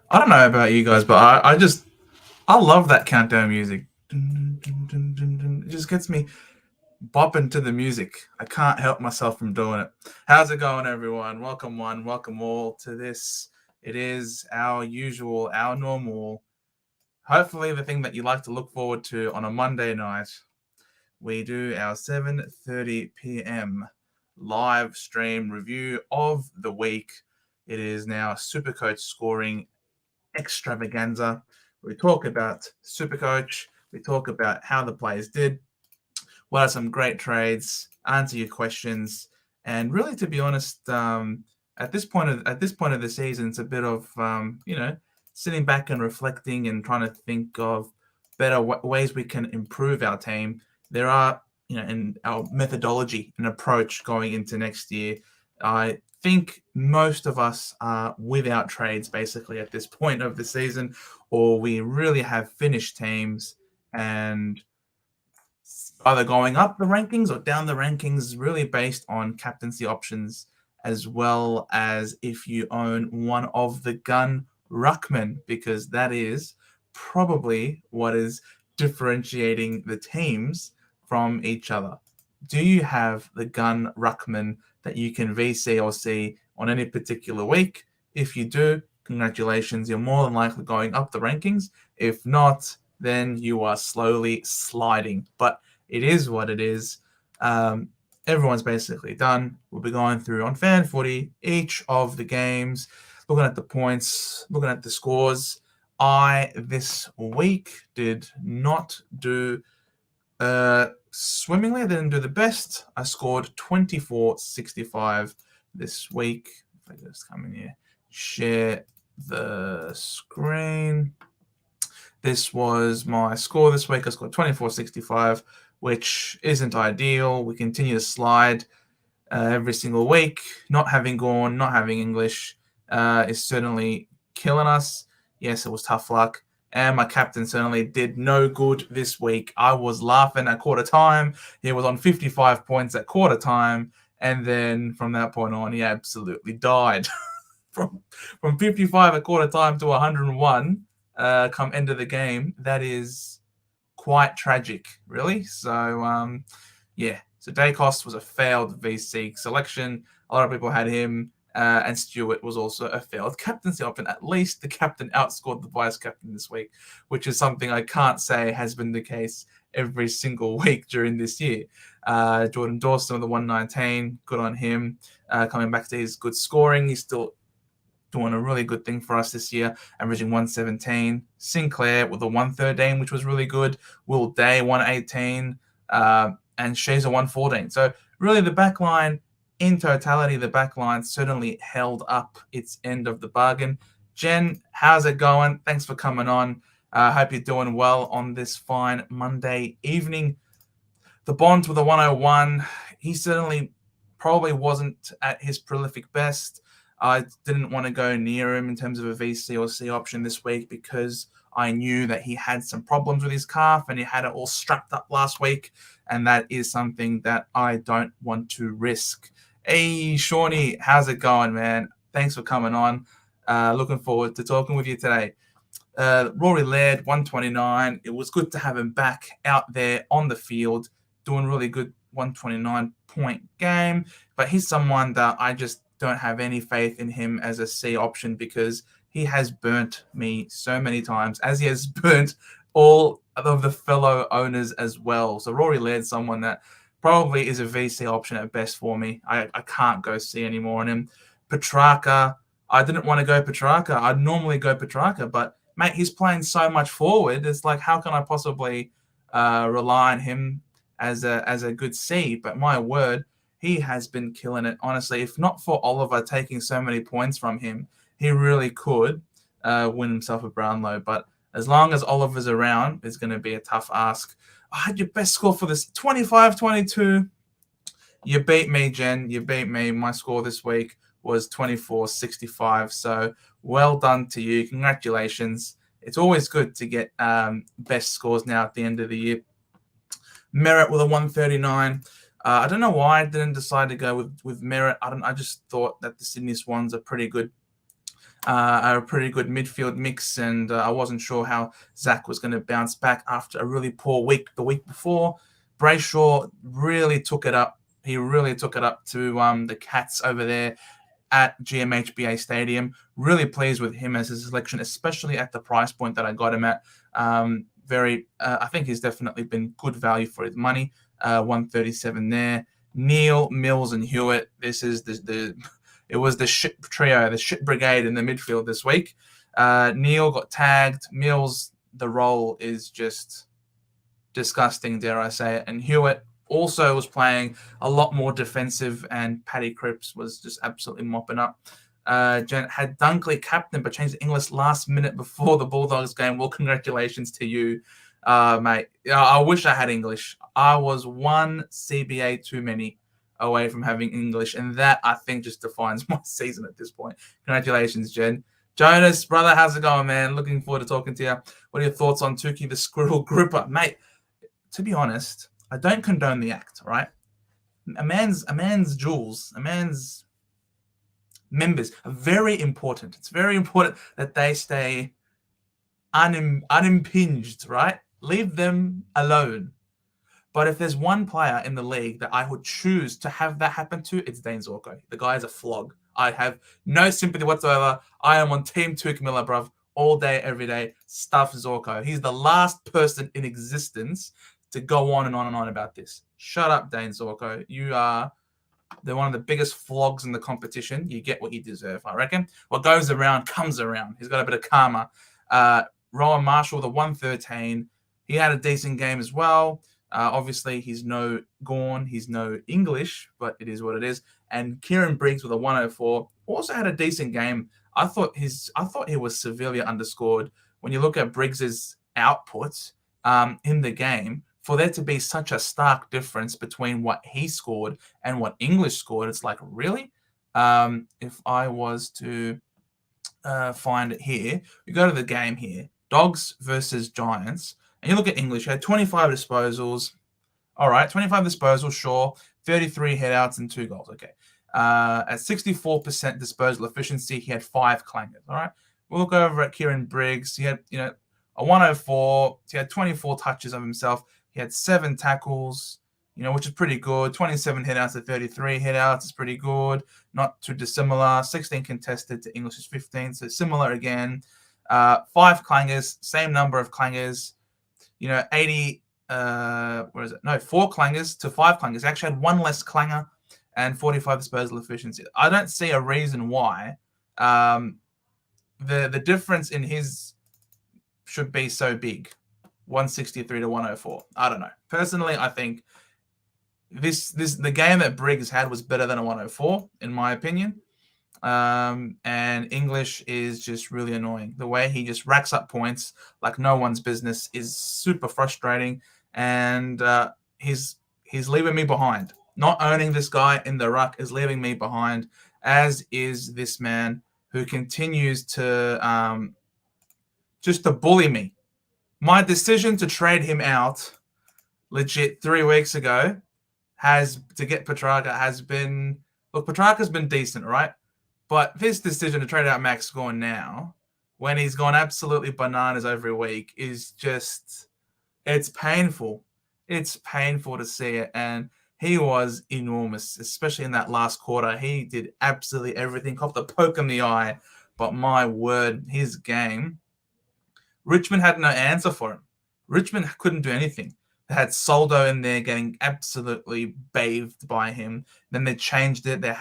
I don't know about you guys, but I love that countdown music. It just gets me bopping to the music. I can't help myself from doing it. How's it going, everyone? Welcome one, welcome all to this. It is our usual, our normal, hopefully the thing that you like to look forward to on a Monday night. We do our 7:30 p.m. live stream review of the week. It is now Supercoach scoring extravaganza. We talk about Supercoach. We talk about how the players did. What are some great trades? Answer your questions. And really, to be honest, at this point of the season, it's a bit of sitting back and reflecting and trying to think of better ways we can improve our team. There are in our methodology and approach going into next year. I think most of us are without trades basically at this point of the season, or we really have finished teams and either going up the rankings or down the rankings, really based on captaincy options, as well as if you own one of the gun ruckmen, because that is probably what is differentiating the teams from each other. Do you have the gun ruckman that you can VC or C on any particular week? If you do, congratulations, you're more than likely going up the rankings. If not, then you are slowly sliding. But it is what it is. Everyone's basically done. We'll be going through on Fan Footy each of the games, looking at the points, looking at the scores. I this week did not do swimmingly. I didn't do the best. I scored 24.65 this week. If I just come in here, share the screen. This was my score this week. I scored 24.65, which isn't ideal. We continue to slide every single week. Not having Gorn, not having English is certainly killing us. Yes, it was tough luck. And my captain certainly did no good this week. I was laughing at quarter time. He was on 55 points at quarter time. And then from that point on, he absolutely died. from 55 at quarter time to 101 come end of the game. That is quite tragic, really. So, So Dacos was a failed VC selection. A lot of people had him. And Stewart was also a failed captaincy option. At least the captain outscored the vice captain this week, which is something I can't say has been the case every single week during this year. Jordan Dawson with the 119, good on him. Coming back to his good scoring, he's still doing a really good thing for us this year, averaging 117. Sinclair with a 113, which was really good. Will Day 118, and Shazer 114. So really the back line, in totality, the back line certainly held up its end of the bargain. Jen, how's it going? Thanks for coming on. Hope you're doing well on this fine Monday evening. The Bonds with a 101. He certainly probably wasn't at his prolific best. I didn't want to go near him in terms of a VC or C option this week because I knew that he had some problems with his calf and he had it all strapped up last week. And that is something that I don't want to risk. Hey, Shawnee, how's it going, man? Thanks for coming on. Looking forward to talking with you today. Rory Laird, 129. It was good to have him back out there on the field, doing really good 129-point game. But he's someone that I just don't have any faith in him as a C option because he has burnt me so many times, as he has burnt all of the fellow owners as well. So Rory Laird's someone that probably is a VC option at best for me. I can't go C anymore on him. Petrarca, I didn't want to go Petrarca. I'd normally go Petrarca, but mate, he's playing so much forward. It's like, how can I possibly rely on him as a good C? But my word, he has been killing it. Honestly, if not for Oliver taking so many points from him, he really could win himself a Brownlow. But as long as Oliver's around, it's going to be a tough ask. I had your best score for this, 25-22. You beat me, Jen. You beat me. My score this week was 24.65. So well done to you. Congratulations. It's always good to get best scores now at the end of the year. Merritt with a 139. I don't know why I didn't decide to go with Merritt. I just thought that the Sydney Swans are pretty good. a pretty good midfield mix, and I wasn't sure how Zach was going to bounce back after a really poor week the week before. Brayshaw really took it up. He really took it up to the Cats over there at GMHBA Stadium. Really pleased with him as a selection, especially at the price point that I got him at. I think he's definitely been good value for his money. 137 there. Neil, Mills, and Hewitt. This is it was the shit trio, the shit brigade in the midfield this week. Neil got tagged. Mills, the role is just disgusting, dare I say it. And Hewitt also was playing a lot more defensive, and Paddy Cripps was just absolutely mopping up. Had Dunkley captain, but changed to English last minute before the Bulldogs game. Well, congratulations to you, mate. I wish I had English. I was one CBA too many away from having English, and that, I think, just defines my season at this point. Congratulations, Jen. Jonas, brother, how's it going, man? Looking forward to talking to you. What are your thoughts on Tukey the Squirrel Gripper? Mate, to be honest, I don't condone the act, right? A man's jewels, a man's members are very important. It's very important that they stay unimpinged, right? Leave them alone. But if there's one player in the league that I would choose to have that happen to, it's Dane Zorko. The guy is a flog. I have no sympathy whatsoever. I am on Team Tuke Miller, bruv, all day, every day. Stuff Zorko. He's the last person in existence to go on and on and on about this. Shut up, Dane Zorko. They're one of the biggest flogs in the competition. You get what you deserve, I reckon. What goes around comes around. He's got a bit of karma. Rowan Marshall, the 113. He had a decent game as well. Obviously, he's no Gorn, he's no English, but it is what it is. And Kieran Briggs with a 104 also had a decent game. I thought he was severely underscored. When you look at Briggs's output in the game, for there to be such a stark difference between what he scored and what English scored, it's like, really? If I was to find it here, we go to the game here. Dogs versus Giants. And you look at English, he had 25 disposals. All right, 25 disposals, sure. 33 headouts and 2 goals. Okay. At 64% disposal efficiency, he had 5 clangers. All right. We'll look over at Kieran Briggs. He had, a 104. He had 24 touches of himself. He had 7 tackles, which is pretty good. 27 headouts to 33 headouts is pretty good. Not too dissimilar. 16 contested to English's 15, so similar again. 5 clangers, same number of clangers. 80, 4 clangers to 5 clangers. He actually had 1 less clanger and 45 disposal efficiency. I don't see a reason why the difference in his should be so big. 163 to 104. I don't know. Personally, I think the game that Briggs had was better than a 104, in my opinion. And English is just really annoying. The way he just racks up points like no one's business is super frustrating, and he's leaving me behind. Not owning this guy in the ruck is leaving me behind, as is this man who continues to just to bully me. My decision to trade him out legit 3 weeks ago to get Petrarca has been... Look, Petrarca's been decent, right? But this decision to trade out Max Gawn now, when he's gone absolutely bananas every week, is just... It's painful. It's painful to see it. And he was enormous, especially in that last quarter. He did absolutely everything. Copped a poke in the eye. But my word, his game... Richmond had no answer for him. Richmond couldn't do anything. They had Soldo in there getting absolutely bathed by him. Then they changed it. They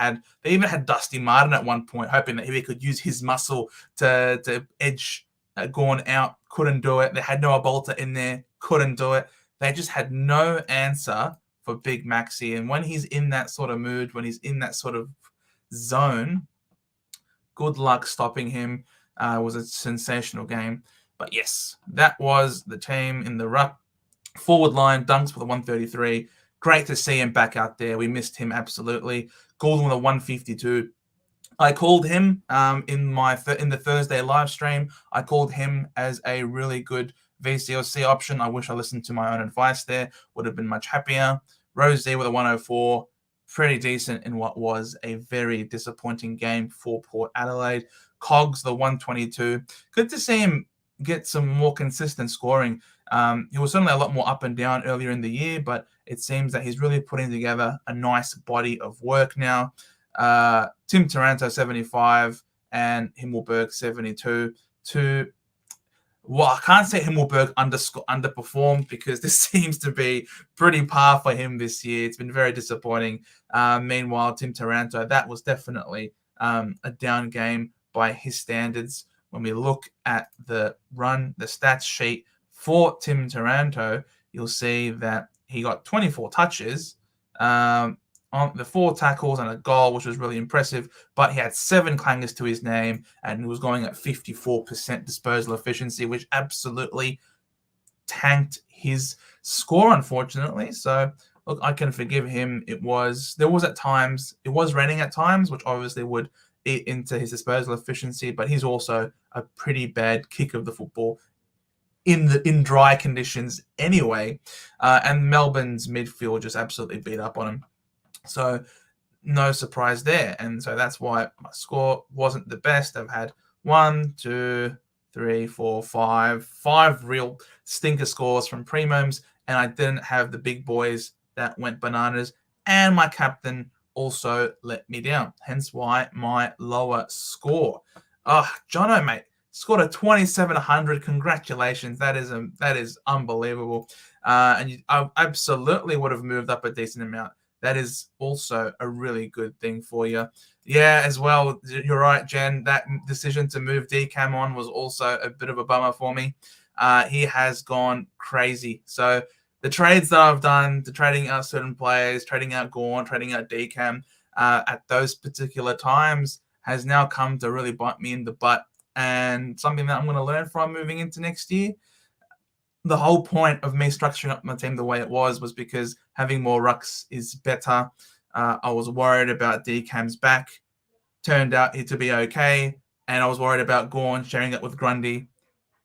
even had Dusty Martin at one point, hoping that he could use his muscle to edge Gawn out. Couldn't do it. They had Noah Bolter in there. Couldn't do it. They just had no answer for Big Maxi. And when he's in that sort of mood, when he's in that sort of zone, good luck stopping him. It was a sensational game. But yes, that was the team in the ruck. Forward line, Dunks with a 133. Great to see him back out there. We missed him absolutely. Goulden with a 152. I called him in the Thursday live stream. I called him as a really good VCLC option. I wish I listened to my own advice there. Would have been much happier. Rosie with a 104. pretty decent in what was a very disappointing game for Port Adelaide. Cogs, the 122. Good to see him get some more consistent scoring. He was certainly a lot more up and down earlier in the year, but it seems that he's really putting together a nice body of work now. Tim Taranto, 75, and Himmelberg, 72. Well, I can't say Himmelberg underperformed because this seems to be pretty par for him this year. It's been very disappointing. Meanwhile, Tim Taranto, that was definitely a down game by his standards. When we look at the stats sheet for Tim Taranto, you'll see that he got 24 touches, on the 4 tackles and a goal, which was really impressive, but he had 7 clangers to his name and he was going at 54% disposal efficiency, which absolutely tanked his score, unfortunately. So, look, I can forgive him. It was raining at times, which obviously would eat into his disposal efficiency, but he's also a pretty bad kick of the football in dry conditions anyway. And Melbourne's midfield just absolutely beat up on him. So no surprise there. And so that's why my score wasn't the best. I've had 5 real stinker scores from Primoms, and I didn't have the big boys that went bananas. And my captain also let me down. Hence why my lower score. Jono, mate, scored a 2,700. Congratulations. That is unbelievable. And I absolutely would have moved up a decent amount. That is also a really good thing for you. Yeah, as well, you're right, Jen. That decision to move DCAM on was also a bit of a bummer for me. He has gone crazy. So the trades that I've done, the trading out certain players, trading out Gorn, trading out DCAM at those particular times has now come to really bite me in the butt, and something that I'm going to learn from moving into next year. The whole point of me structuring up my team the way it was because having more rucks is better. I was worried about DCAM's back. Turned out it to be okay. And I was worried about Gorn sharing it with Grundy.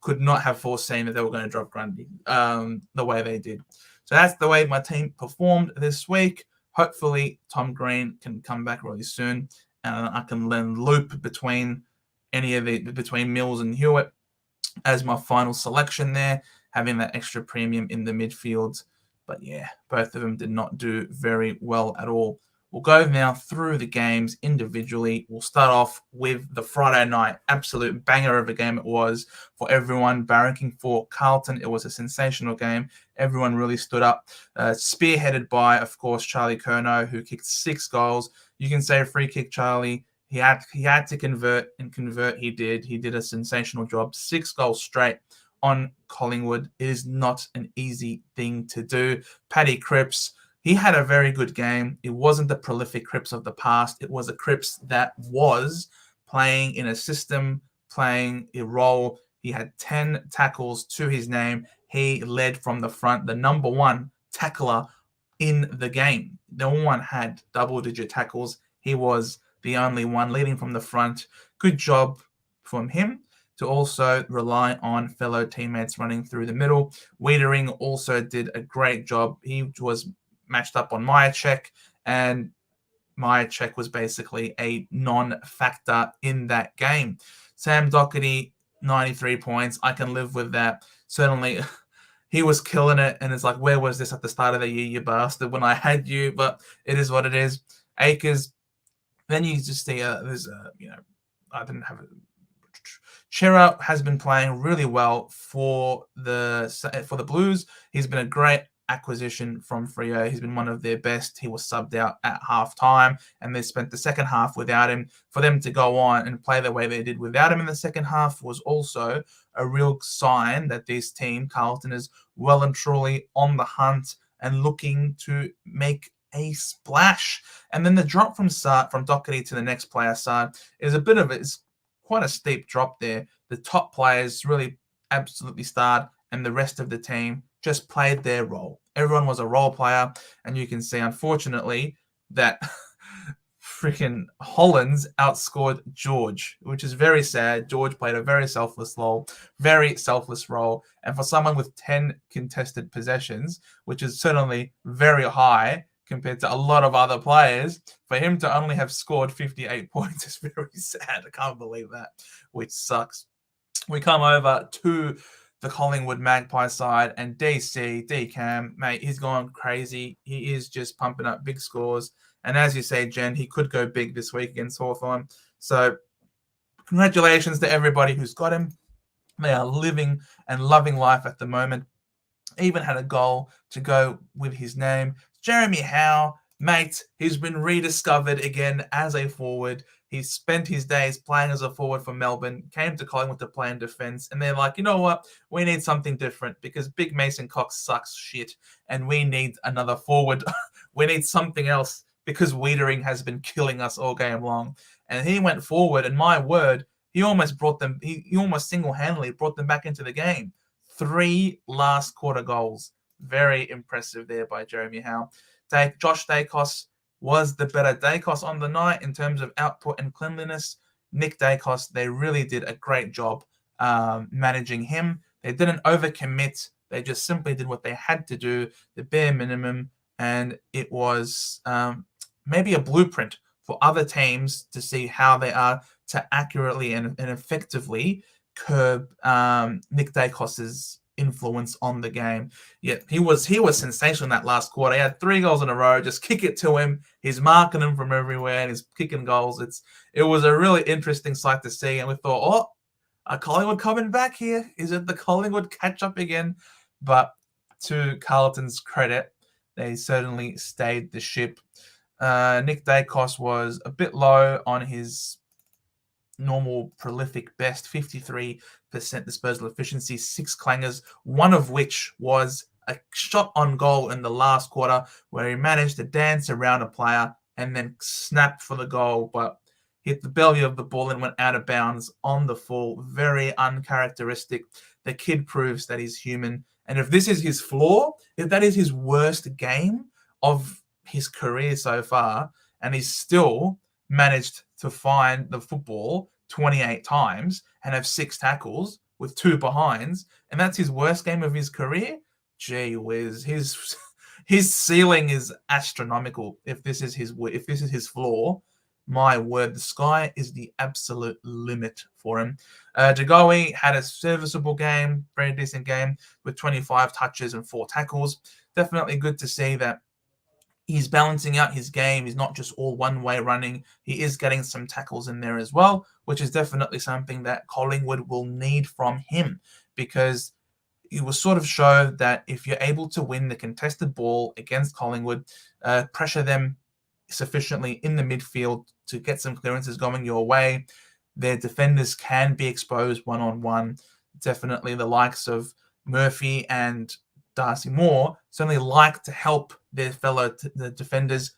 Could not have foreseen that they were going to drop Grundy the way they did. So that's the way my team performed this week. Hopefully Tom Green can come back really soon. And I can then loop between Mills and Hewitt as my final selection there, having that extra premium in the midfield. But yeah, both of them did not do very well at all. We'll go now through the games individually. We'll start off with the Friday night absolute banger of a game it was for everyone barracking for Carlton. It was a sensational game. Everyone really stood up, spearheaded by, of course, Charlie Curnow, who kicked 6 goals. You can say free kick, Charlie. He had to convert, and convert he did. He did a sensational job. 6 goals straight on Collingwood. It is not an easy thing to do. Paddy Cripps, he had a very good game. It wasn't the prolific Cripps of the past. It was a Cripps that was playing in a system, playing a role. He had 10 tackles to his name. He led from the front, the number 1 tackler in the game. No one had double-digit tackles. He was the only one leading from the front. Good job from him to also rely on fellow teammates running through the middle. Wiedering also did a great job. He was matched up on Myercheck, and Myercheck was basically a non-factor in that game. Sam Doherty, 93 points. I can live with that. Certainly, he was killing it, and it's like, where was this at the start of the year, you bastard, when I had you? But it is what it is. Akers, then you just see I didn't have it. Chera has been playing really well for the Blues. He's been a great acquisition from Freo. He's been one of their best. He was subbed out at halftime, and they spent the second half without him. For them to go on and play the way they did without him in the second half was also a real sign that this team, Carlton, is well and truly on the hunt and looking to make a splash. And then the drop from Doherty to the next player, Saad, is quite a steep drop there. The top players really absolutely starred, and the rest of the team just played their role. Everyone was a role player, and you can see, unfortunately, that freaking Hollands outscored George, which is very sad. George played a very selfless role, and for someone with 10 contested possessions, which is certainly very high compared to a lot of other players. For him to only have scored 58 points is very sad. I can't believe that, which sucks. We come over to the Collingwood Magpie side, and D-Cam, mate, he's gone crazy. He is just pumping up big scores. And as you say, Jen, he could go big this week against Hawthorn. So congratulations to everybody who's got him. They are living and loving life at the moment. Even had a goal to go with his name. Jeremy Howe, mate, he's been rediscovered again as a forward. He spent his days playing as a forward for Melbourne, came to Collingwood to play in defence, and they're like, you know what? We need something different because Big Mason Cox sucks shit, and we need another forward. We need something else because Wiedering has been killing us all game long. And he went forward, and my word, he almost brought them, he almost single-handedly brought them back into the game. 3 last quarter goals. Very impressive there by Jeremy Howe. Josh Dacos was the better Dacos on the night in terms of output and cleanliness. Nick Dacos, they really did a great job managing him. They didn't overcommit. They just simply did what they had to do, the bare minimum, and it was maybe a blueprint for other teams to see how they are to accurately and effectively curb Nick Dacos's influence on the game. Yeah, he was sensational in that last quarter. He had 3 goals in a row. Just kick it to him. He's marking them from everywhere and he's kicking goals. It was a really interesting sight to see. And we thought, oh, are Collingwood coming back here? Is it the Collingwood catch up again? But to Carlton's credit, they certainly stayed the ship. Nick Dacos was a bit low on his normal prolific best, 53% disposal efficiency, 6 clangers, one of which was a shot on goal in the last quarter where he managed to dance around a player and then snap for the goal, but hit the belly of the ball and went out of bounds on the full. Very uncharacteristic. The kid proves that he's human. And if this is his flaw, if that is his worst game of his career so far, and he's still managed to find the football 28 times and have 6 tackles with 2 behinds, and that's his worst game of his career, gee whiz, his ceiling is astronomical. If this is his flaw, my word, the sky is the absolute limit for him. Jagowi had a serviceable game, very decent game with 25 touches and 4 tackles. Definitely good to see that he's balancing out his game. He's not just all one-way running. He is getting some tackles in there as well, which is definitely something that Collingwood will need from him, because it will sort of show that if you're able to win the contested ball against Collingwood, pressure them sufficiently in the midfield to get some clearances going your way, their defenders can be exposed one-on-one. Definitely the likes of Murphy and Darcy Moore certainly like to help their fellow the defenders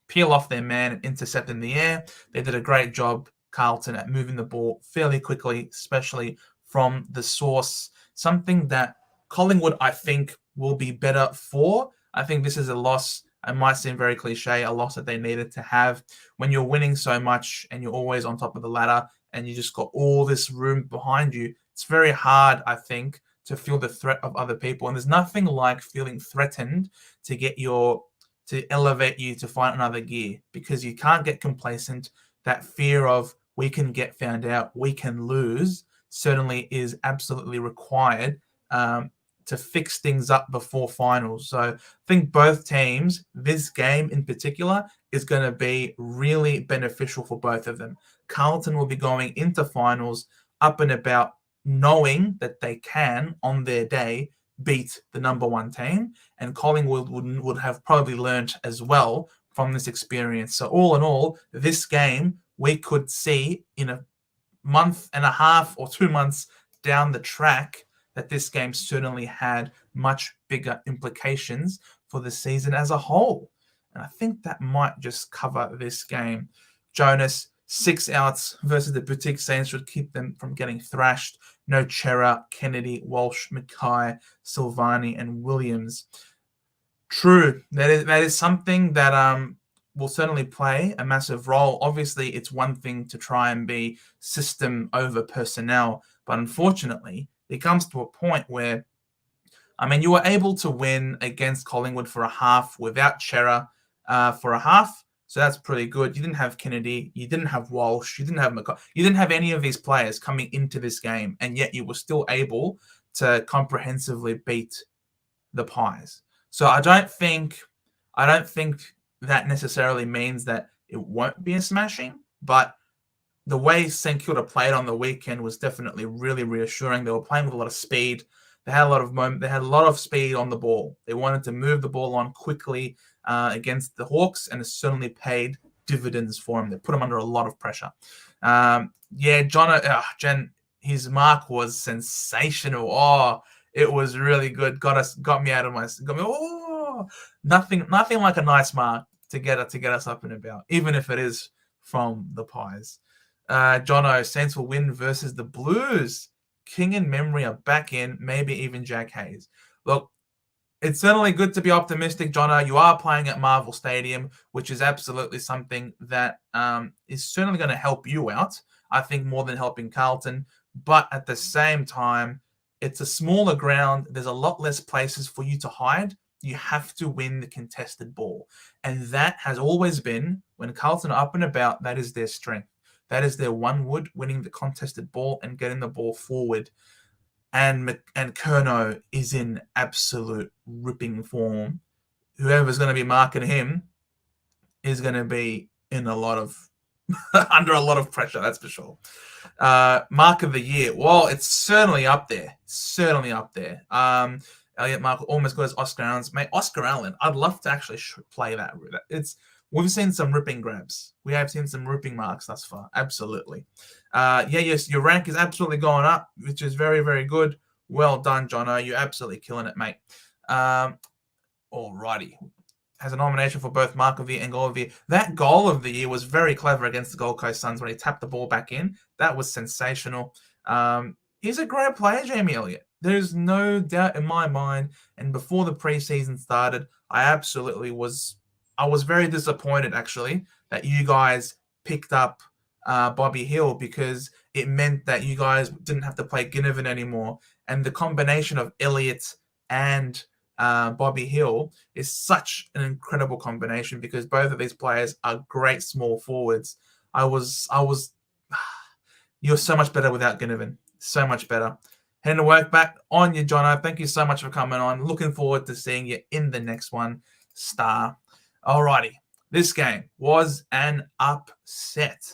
peel off their man and intercept in the air. They did a great job, Carlton, at moving the ball fairly quickly, especially from the source. Something that Collingwood, I think, will be better for. I think this is a loss. It might seem very cliche, a loss that they needed to have. When you're winning so much and you're always on top of the ladder and you just got all this room behind you, it's very hard, I think, to feel the threat of other people. And there's nothing like feeling threatened to elevate you to find another gear, because you can't get complacent. That fear of we can get found out, we can lose, certainly is absolutely required to fix things up before finals. So I think both teams, this game in particular, is going to be really beneficial for both of them. Carlton will be going into finals up and about, knowing that they can, on their day, beat the number 1 team, and Collingwood would have probably learnt as well from this experience. So all in all, this game we could see in a month and a half or 2 months down the track that this game certainly had much bigger implications for the season as a whole. And I think that might just cover this game. Jonas, 6 outs versus the Boutique Saints should keep them from getting thrashed. No Chera, Kennedy, Walsh, Mackay, Silvani, and Williams. True, that is something that will certainly play a massive role. Obviously, it's one thing to try and be system over personnel, but unfortunately, it comes to a point where, I mean, you were able to win against Collingwood for a half without Chera. for a half. So that's pretty good. You didn't have Kennedy. You didn't have Walsh. You didn't have McCall. You didn't have any of these players coming into this game, and yet you were still able to comprehensively beat the Pies. So I don't think that necessarily means that it won't be a smashing, but the way St Kilda played on the weekend was definitely really reassuring. They were playing with a lot of speed. They had a lot of moment. They had a lot of speed on the ball. They wanted to move the ball on quickly against the Hawks, and it certainly paid dividends for them. They put them under a lot of pressure. Jen, his mark was sensational. Oh, it was really good. Got me out of my. Got me. Oh, nothing like a nice mark to get us up and about, even if it is from the Pies. Jono, Saints will win versus the Blues. King and Memory are back in, maybe even Jack Hayes. Look, it's certainly good to be optimistic, Jono. You are playing at Marvel Stadium, which is absolutely something that is certainly going to help you out, I think, more than helping Carlton. But at the same time, it's a smaller ground. There's a lot less places for you to hide. You have to win the contested ball. And that has always been, when Carlton are up and about, that is their strength. That is their one wood, winning the contested ball and getting the ball forward. And Curnow is in absolute ripping form. Whoever's going to be marking him is going to be in a lot of under a lot of pressure, that's for sure. Mark of the year. Well, it's certainly up there. Elliot Mark almost got his Oscar Allen. Mate, Oscar Allen, I'd love to actually play that. We've seen some ripping grabs. We have seen some ripping marks thus far. Absolutely. Yes, your rank is absolutely going up, which is very, very good. Well done, Jono. You're absolutely killing it, mate. Alrighty. Has a nomination for both Mark of the Year and Goal of the Year. That Goal of the Year was very clever against the Gold Coast Suns when he tapped the ball back in. That was sensational. He's a great player, Jamie Elliott. There's no doubt in my mind. And before the preseason started, I was very disappointed, actually, that you guys picked up Bobby Hill, because it meant that you guys didn't have to play Ginnivan anymore. And the combination of Elliott and Bobby Hill is such an incredible combination, because both of these players are great small forwards. You're so much better without Ginnivan. So much better. Heading to work, back on you, Jono. Thank you so much for coming on. Looking forward to seeing you in the next one. Star. Alrighty. This game was an upset.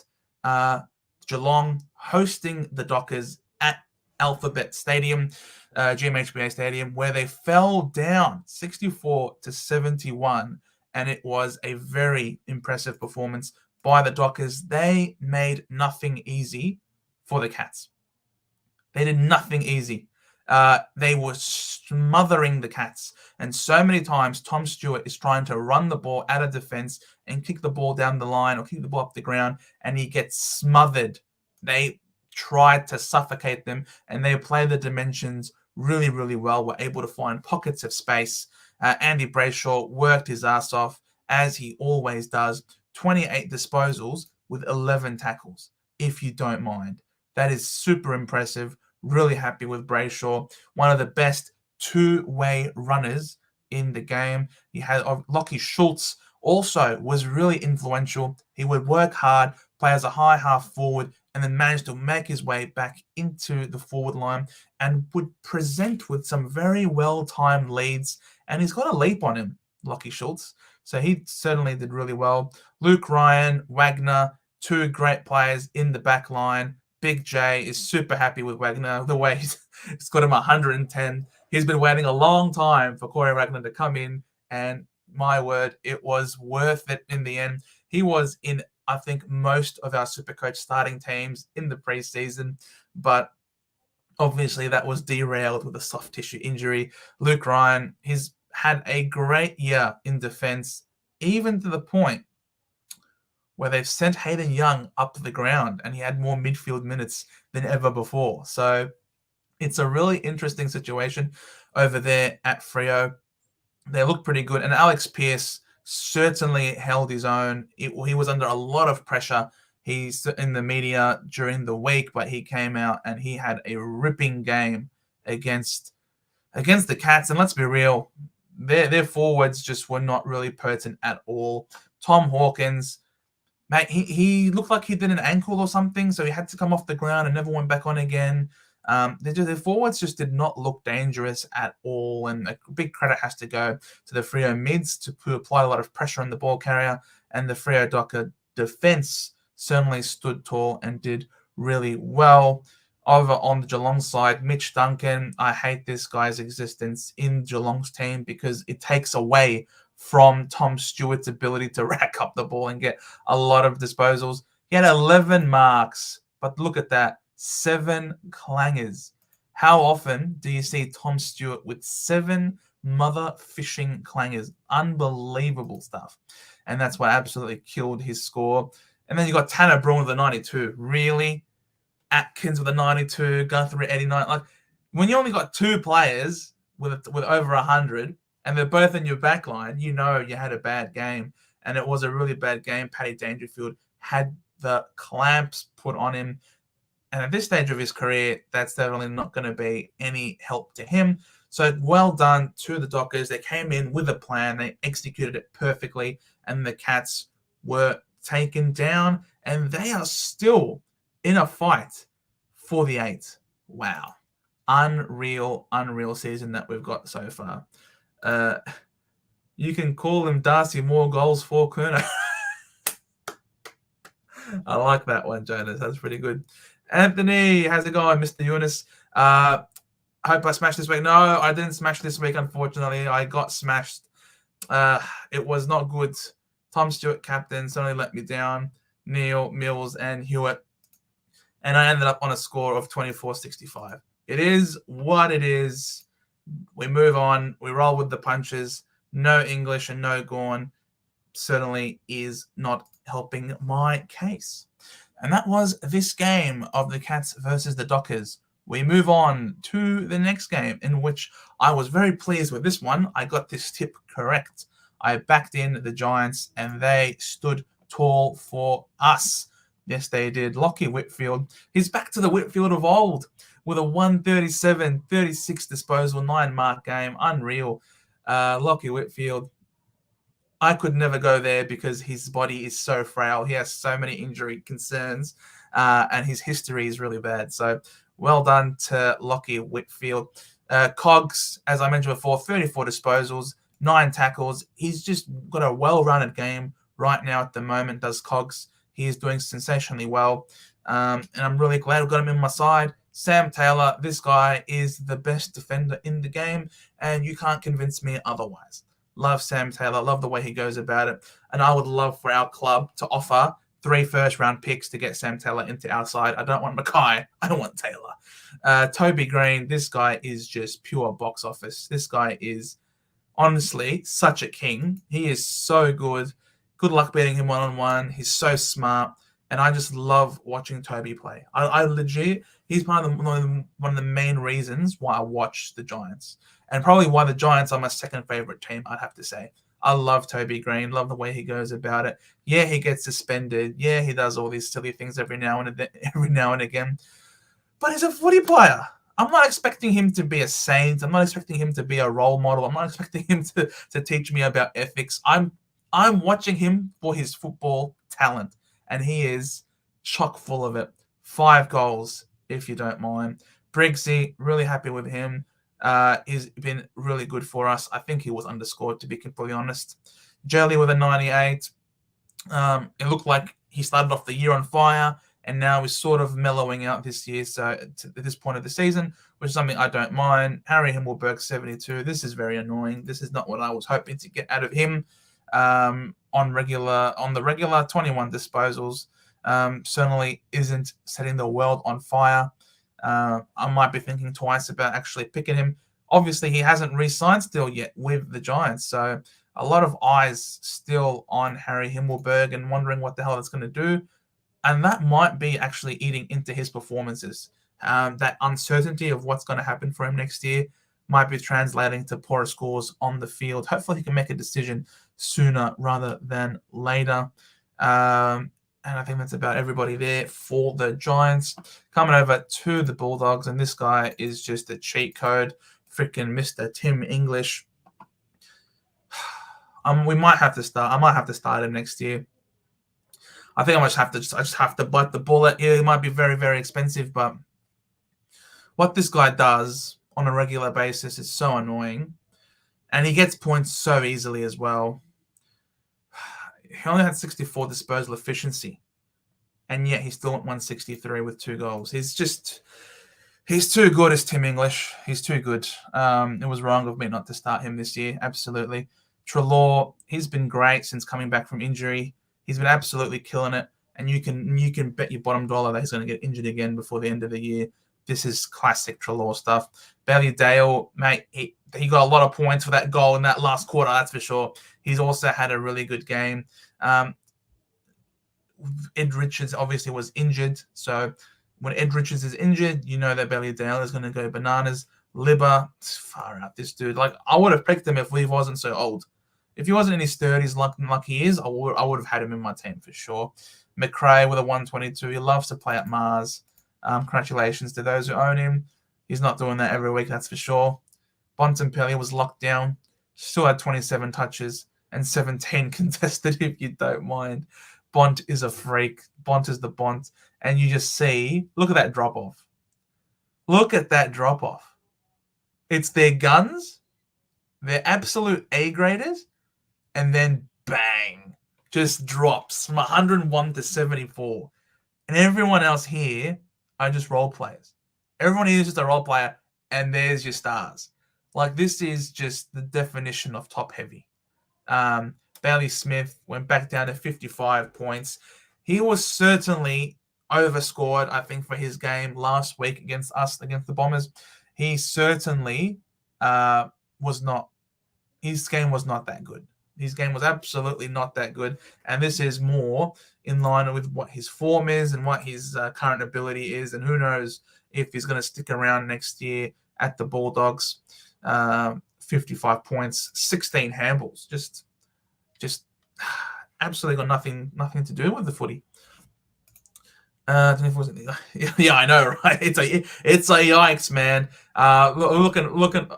Geelong hosting the Dockers at Alphabet Stadium, GMHBA Stadium, where they fell down 64-71, and it was a very impressive performance by the Dockers. They made nothing easy for the Cats. They did nothing easy. They were smothering the Cats. And so many times, Tom Stewart is trying to run the ball out of defense and kick the ball down the line or kick the ball up the ground, and he gets smothered. They tried to suffocate them, and they played the dimensions really, really well. Were able to find pockets of space. Andy Brayshaw worked his ass off, as he always does. 28 disposals with 11 tackles, if you don't mind. That is super impressive. Really happy with Brayshaw. One of the best two-way runners in the game. He had Lockie Schultz also was really influential. He would work hard, play as a high half forward, and then manage to make his way back into the forward line and would present with some very well-timed leads. And he's got a leap on him, Lockie Schultz. So he certainly did really well. Luke Ryan, Wagner, two great players in the back line. Big J is super happy with Wagner, the way he's got him 110. He's been waiting a long time for Corey Wagner to come in, and my word, it was worth it in the end. He was in, I think, most of our Supercoach starting teams in the preseason, but obviously that was derailed with a soft tissue injury. Luke Ryan, he's had a great year in defense, even to the point where they've sent Hayden Young up to the ground, and he had more midfield minutes than ever before. So it's a really interesting situation over there at Freo. They look pretty good. And Alex Pearce certainly held his own. He was under a lot of pressure. He's in the media during the week, but he came out and he had a ripping game against the Cats. And let's be real, their forwards just were not really potent at all. Tom Hawkins, mate, he looked like he did an ankle or something, so he had to come off the ground and never went back on again. The forwards just did not look dangerous at all, and a big credit has to go to the Freo mids who applied a lot of pressure on the ball carrier, and the Freo Docker defense certainly stood tall and did really well. Over on the Geelong side, Mitch Duncan, I hate this guy's existence in Geelong's team because it takes away from Tom Stewart's ability to rack up the ball and get a lot of disposals. He had 11 marks, but look at that, 7 clangers. How often do you see Tom Stewart with 7 mother fishing clangers? Unbelievable stuff. And that's what absolutely killed his score. And then you got Tanner Bruhn with a 92. Really? Atkins with a 92, Guthrie 89. Like, when you only got 2 players with over 100, and they're both in your back line, you know you had a bad game. And it was a really bad game. Paddy Dangerfield had the clamps put on him. And at this stage of his career, that's definitely not going to be any help to him. So well done to the Dockers. They came in with a plan. They executed it perfectly. And the Cats were taken down. And they are still in a fight for the 8. Wow. Unreal season that we've got so far. You can call him Darcy Moore goals for Kerner. I like that one, Jonas. That's pretty good. Anthony, how's it going, Mr. Eunice? I hope I smashed this week. No, I didn't smash this week, unfortunately. I got smashed. It was not good. Tom Stewart, captain, certainly let me down. Neil, Mills, and Hewitt. And I ended up on a score of 24-65. It is what it is. We move on. We roll with the punches. No English and no Gorn certainly is not helping my case. And that was this game of the Cats versus the Dockers. We move on to the next game, in which I was very pleased with this one. I got this tip correct. I backed in the Giants, and they stood tall for us. Yes, they did. Lockie Whitfield, he's back to the Whitfield of old with a 137-36 disposal, 9-mark game. Unreal. Lockie Whitfield, I could never go there because his body is so frail. He has so many injury concerns, and his history is really bad. So well done to Lockie Whitfield. Cogs, as I mentioned before, 34 disposals, 9 tackles. He's just got a well-rounded game right now at the moment, does Cogs. He is doing sensationally well, and I'm really glad we got him in my side. Sam Taylor, this guy is the best defender in the game, and you can't convince me otherwise. Love Sam Taylor, love the way he goes about it, and I would love for our club to offer 3 first-round picks to get Sam Taylor into our side. I don't want Mackay, I don't want Taylor. Toby Green, this guy is just pure box office. This guy is honestly such a king. He is so good. Good luck beating him one-on-one. He's so smart, and I just love watching Toby play. I legit, he's one of the main reasons why I watch the Giants, and probably why the Giants are my second favorite team, I'd have to say. I love Toby Green, love the way he goes about it. Yeah, he gets suspended. Yeah, he does all these silly things every now and again. But he's a footy player. I'm not expecting him to be a saint. I'm not expecting him to be a role model. I'm not expecting him to teach me about ethics. I'm watching him for his football talent, and he is chock full of it. 5 goals, if you don't mind. Briggsy, really happy with him. He's been really good for us. I think he was underscored, to be completely honest. Jelly with a 98. It looked like he started off the year on fire, and now is sort of mellowing out this year. So at this point of the season, which is something I don't mind. Harry Himmelberg, 72. This is very annoying. This is not what I was hoping to get out of him. On the regular 21 disposals, certainly isn't setting the world on fire. I might be thinking twice about actually picking him. Obviously, he hasn't re-signed still yet with the Giants, so a lot of eyes still on Harry Himmelberg and wondering what the hell it's going to do. And that might be actually eating into his performances. That uncertainty of what's going to happen for him next year might be translating to poorer scores on the field. Hopefully, he can make a decision sooner rather than later. And I think that's about everybody there for the Giants. Coming over to the Bulldogs, and this guy is just a cheat code. Freaking Mr. Tim English. we might have to start. I might have to start him next year. I think I just have to bite the bullet. Yeah, it might be very, very expensive, but what this guy does on a regular basis is so annoying. And he gets points so easily as well. He only had 64 disposal efficiency. And yet he's still at 163 with 2 goals. He's too good as Tim English. He's too good. It was wrong of me not to start him this year. Absolutely. Treloar, he's been great since coming back from injury. He's been absolutely killing it. And you can bet your bottom dollar that he's going to get injured again before the end of the year. This is classic Treloar stuff. Bailey Dale, mate, he got a lot of points for that goal in that last quarter, that's for sure. He's also had a really good game. Ed Richards obviously was injured. So when Ed Richards is injured, you know that Bailey Dale is going to go bananas. Libba, far out, this dude. Like, I would have picked him if he wasn't so old. If he wasn't in his 30s like he is, I would have had him in my team for sure. McRae with a 122. He loves to play at Mars. Congratulations to those who own him. He's not doing that every week, that's for sure. Bontempelli was locked down. Still had 27 touches and 17 contested, if you don't mind. Bont is a freak. Bont is the Bont. And you just see, look at that drop-off. Look at that drop-off. It's their guns, their absolute A-graders, and then bang, just drops from 101 to 74. And everyone else here are just role players. Everyone here is just a role player, and there's your stars. Like, this is just the definition of top-heavy. Bailey Smith went back down to 55 points. He was certainly overscored, I think, for his game last week against the Bombers. He certainly was not. His game was not that good. His game was absolutely not that good. And this is more in line with what his form is and what his current ability is. And who knows if he's going to stick around next year at the Bulldogs. 55 points, 16 handballs. Just absolutely got nothing to do with the footy. Yeah, I know, right? It's a yikes, man. Looking.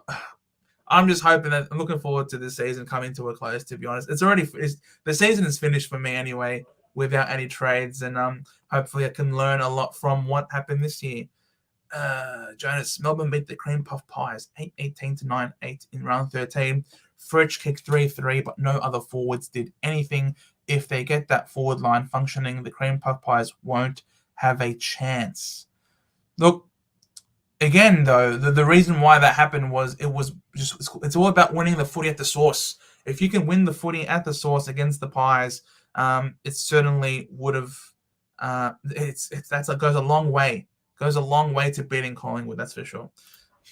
I'm just hoping that I'm looking forward to this season coming to a close. To be honest, the season is finished for me anyway, without any trades, and hopefully I can learn a lot from what happened this year. Jonas, Melbourne beat the Cream Puff Pies 8-18 to 9-8 in round 13. Fritsch kicked 3-3, but no other forwards did anything. If they get that forward line functioning, the Cream Puff Pies won't have a chance. Look, again, though, the reason why that happened was it's all about winning the footy at the source. If you can win the footy at the source against the Pies, it certainly would have. That goes a long way. Goes a long way to beating Collingwood, that's for sure.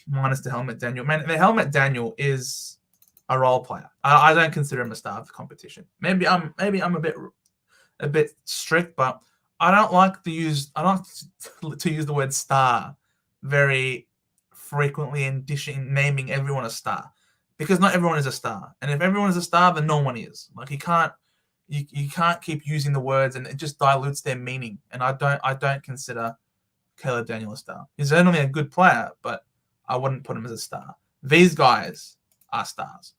Minus the Helmet Daniel. Man, the Helmet Daniel is a role player. I don't consider him a star of the competition. Maybe I'm a bit strict, but I don't like to use the word star very frequently in naming everyone a star, because not everyone is a star. And if everyone is a star, then no one is. Like, you can't keep using the words, and it just dilutes their meaning. And I don't consider Caleb Daniel a star. He's certainly a good player, but I wouldn't put him as a star. These guys are stars.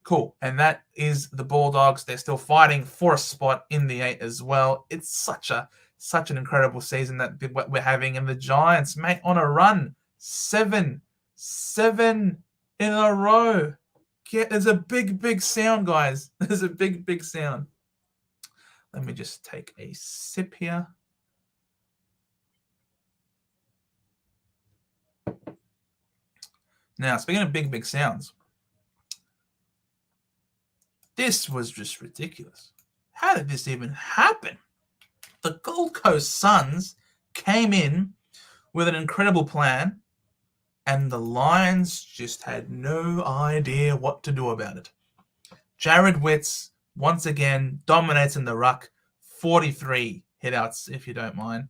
Cool. And that is the Bulldogs. They're still fighting for a spot in the 8 as well. It's such an incredible season that we're having. And the Giants, mate, on a run. 7 in a row. There's a big sound, guys. There's a big sound. Let me just take a sip here. Now, speaking of big sounds, this was just ridiculous. How did this even happen? The Gold Coast Suns came in with an incredible plan, and the Lions just had no idea what to do about it. Jared Witts, once again, dominates in the ruck. 43 hitouts, if you don't mind.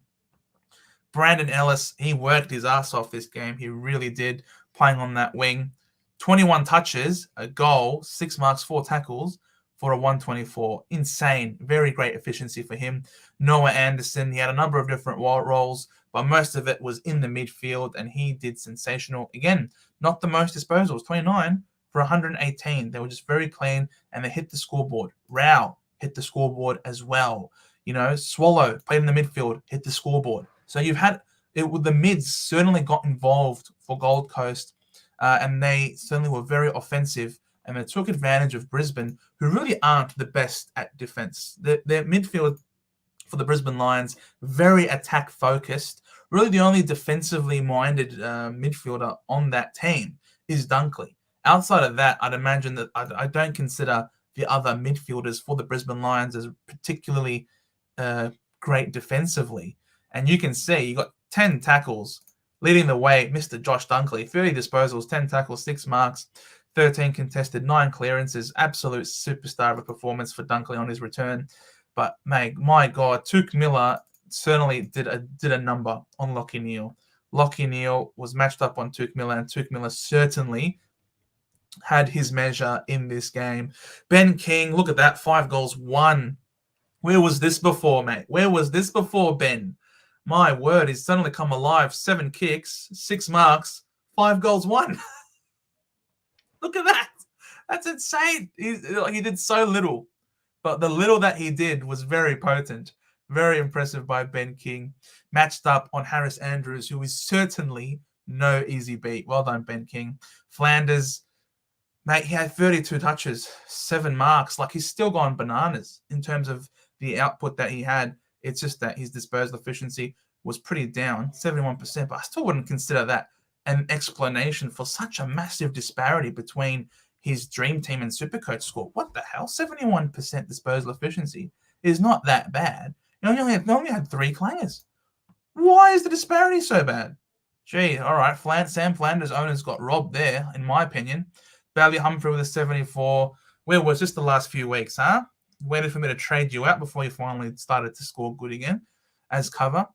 Brandon Ellis, he worked his ass off this game. He really did, playing on that wing. 21 touches, a goal, 6 marks, 4 tackles for a 124. Insane. Very great efficiency for him. Noah Anderson, he had a number of different roles, but most of it was in the midfield, and he did sensational. Again, not the most disposals, 29 for 118. They were just very clean, and they hit the scoreboard. Rao hit the scoreboard as well. Swallow played in the midfield, hit the scoreboard. So you've had it. The mids certainly got involved for Gold Coast, and they certainly were very offensive, and they took advantage of Brisbane, who really aren't the best at defense. Their midfield for the Brisbane Lions, very attack focused. Really, the only defensively minded midfielder on that team is Dunkley. Outside of that, I'd imagine that I don't consider the other midfielders for the Brisbane Lions as particularly great defensively. And you can see you got 10 tackles leading the way, Mr. Josh Dunkley, 30 disposals, 10 tackles, 6 marks, 13 contested, 9 clearances. Absolute superstar of a performance for Dunkley on his return. But my God, Tuke Miller certainly did a number on Lachie Neale. Lachie Neale was matched up on Tuke Miller, and Tuke Miller certainly had his measure in this game. Ben King, look at that, 5 goals, 1. Where was this before, mate? Where was this before, Ben? My word, he's suddenly come alive. 7 kicks, 6 marks, 5 goals, 1. Look at that. That's insane. He did so little, but the little that he did was very potent. Very impressive by Ben King. Matched up on Harris Andrews, who is certainly no easy beat. Well done, Ben King. Flanders, mate, he had 32 touches, 7 marks. Like, he's still gone bananas in terms of the output that he had. It's just that his disposal efficiency was pretty down, 71%, but I still wouldn't consider that an explanation for such a massive disparity between his dream team and Supercoach score. What the hell? 71% disposal efficiency is not that bad. They only had 3 clangers. Why is the disparity so bad? Gee, all right. Sam Flanders' owners got robbed there, in my opinion. Bailey Humphrey with a 74. Where was this the last few weeks, huh? Waited for me to trade you out before you finally started to score good again as cover.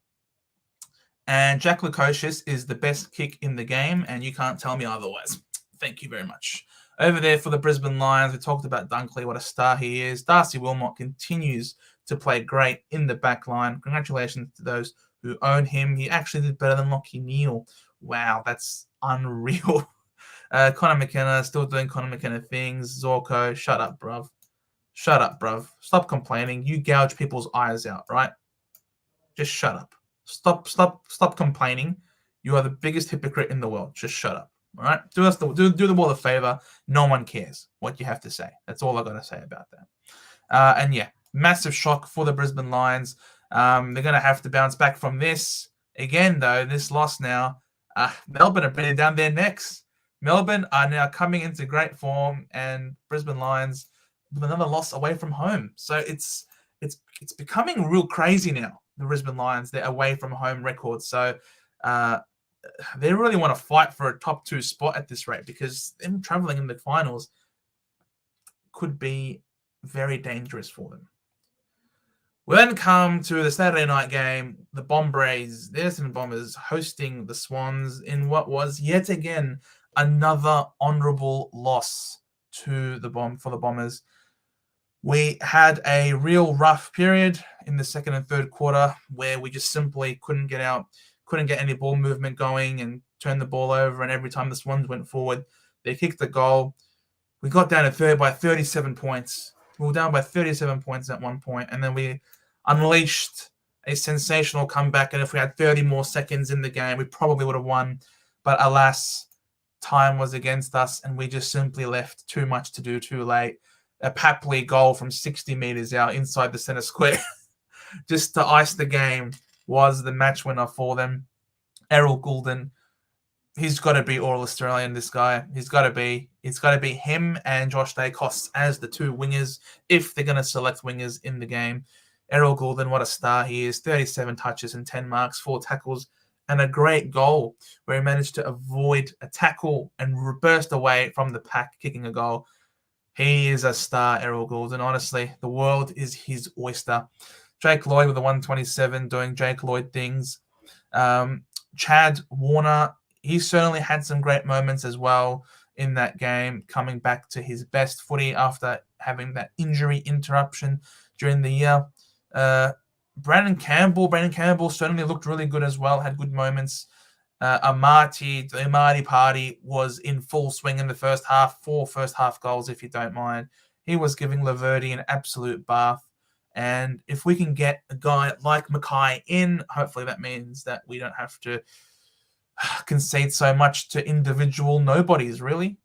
And Jack Lukosius is the best kick in the game, and you can't tell me otherwise. Thank you very much. Over there for the Brisbane Lions, we talked about Dunkley, what a star he is. Darcy Wilmot continues to play great in the back line. Congratulations to those who own him. He actually did better than Lachie Neale. Wow, that's unreal. Connor McKenna still doing Connor McKenna things. Zorko, shut up, bruv. Shut up, bruv. Stop complaining. You gouge people's eyes out, right? Just shut up. Stop complaining. You are the biggest hypocrite in the world. Just shut up. All right? Do the world a favor. No one cares what you have to say. That's all I got to say about that. And yeah, massive shock for the Brisbane Lions. They're going to have to bounce back from this. Again, though, this loss now, Melbourne are breathing down their necks. Melbourne are now coming into great form, and Brisbane Lions with another loss away from home. So it's becoming real crazy now, the Brisbane Lions, their away from home record. So they really want to fight for a top 2 spot at this rate, because them traveling in the finals could be very dangerous for them. We then come to the Saturday night game, the Bombrays, the Essendon Bombers hosting the Swans in what was yet again another honourable loss for the Bombers. We had a real rough period in the second and third quarter where we just simply couldn't get any ball movement going and turn the ball over. And every time the Swans went forward, they kicked the goal. We got down to third by 37 points. We were down by 37 points at one point, and then we unleashed a sensational comeback. And if we had 30 more seconds in the game, we probably would have won. But alas, time was against us, and we just simply left too much to do too late. A Papley goal from 60 meters out inside the center square just to ice the game was the match winner for them. Errol Goulden, he's got to be All-Australian, this guy. He's got to be. It's got to be him and Josh Dacos as the 2 wingers, if they're going to select wingers in the game. Errol Goulden, what a star he is. 37 touches and 10 marks, 4 tackles, and a great goal where he managed to avoid a tackle and burst away from the pack, kicking a goal. He is a star, Errol Goulden. Honestly, the world is his oyster. Jake Lloyd with the 127 doing Jake Lloyd things. Chad Warner, he certainly had some great moments as well in that game, coming back to his best footy after having that injury interruption during the year. Brandon Campbell certainly looked really good as well, had good moments. The Amati party was in full swing in the first half. 4 first-half goals, if you don't mind. He was giving Laverty an absolute bath. And if we can get a guy like Mackay in, hopefully that means that we don't have to concede so much to individual nobodies, really.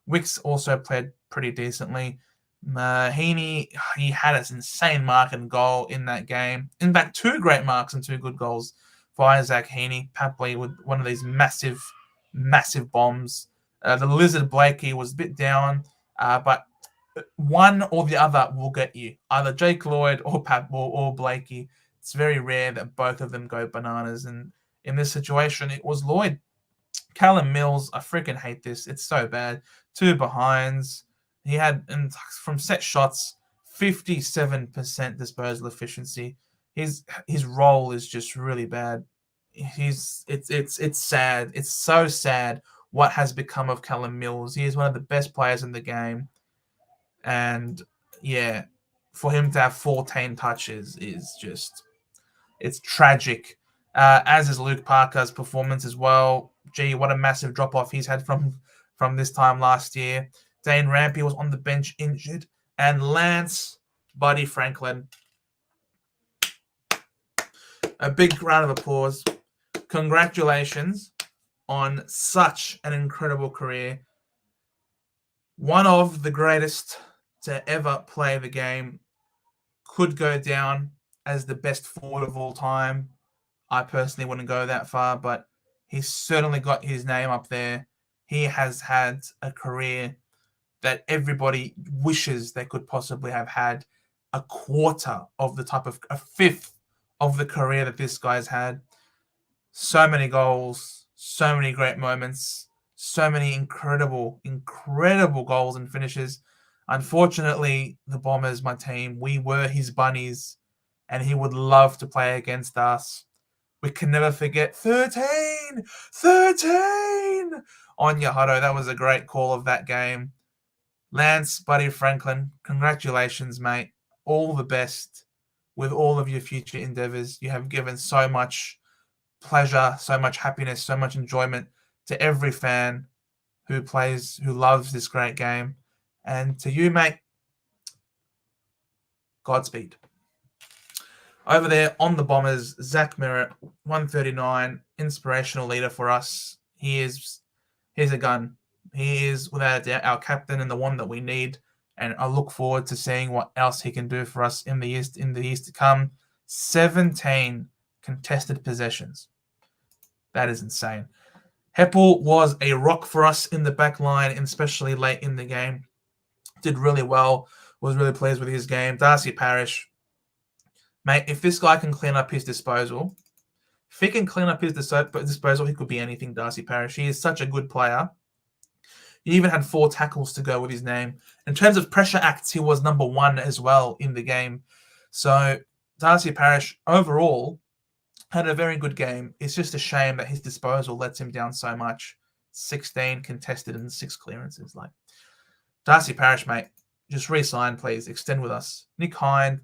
Wicks also played pretty decently. Heaney, he had an insane mark and goal in that game. In fact, 2 great marks and 2 good goals for Isaac Heaney. Papley with one of these massive, massive bombs. The Lizard Blakey was a bit down, but one or the other will get you. Either Jake Lloyd or or Blakey. It's very rare that both of them go bananas. And in this situation, it was Lloyd. Callum Mills, I freaking hate this. It's so bad. 2 behinds. He had, from set shots, 57% disposal efficiency. His role is just really bad. It's sad. It's so sad what has become of Callum Mills. He is one of the best players in the game. And yeah, for him to have 14 touches is just, it's tragic. As is Luke Parker's performance as well. Gee, what a massive drop-off he's had from this time last year. Dane Rampy was on the bench injured. And Lance Buddy Franklin. A big round of applause. Congratulations on such an incredible career. One of the greatest to ever play the game. Could go down as the best forward of all time. I personally wouldn't go that far, but he's certainly got his name up there. He has had a career that everybody wishes they could possibly have had. A quarter of the type of, a fifth of the career that this guy's had. So many goals, so many great moments, so many incredible, incredible goals and finishes. Unfortunately, the Bombers, my team, we were his bunnies, and he would love to play against us. We can never forget 13 on Yahado. That was a great call of that game. Lance Buddy Franklin, congratulations, mate. All the best with all of your future endeavors. You have given so much pleasure, so much happiness, so much enjoyment to every fan who loves this great game. And to you, mate, Godspeed. Over there on the Bombers, Zach Merritt, 139, inspirational leader for us. He's a gun. He is, without a doubt, our captain and the one that we need. And I look forward to seeing what else he can do for us in the years to come. 17 contested possessions. That is insane. Heppel was a rock for us in the back line, and especially late in the game. Did really well. Was really pleased with his game. Darcy Parish, mate, if this guy can clean up his disposal, he could be anything, Darcy Parish. He is such a good player. He even had 4 tackles to go with his name. In terms of pressure acts, he was number 1 as well in the game. So Darcy Parish, overall, had a very good game. It's just a shame that his disposal lets him down so much. 16 contested and 6 clearances. Like, Darcy Parish, mate, just re-sign, please. Extend with us. Nick Hind,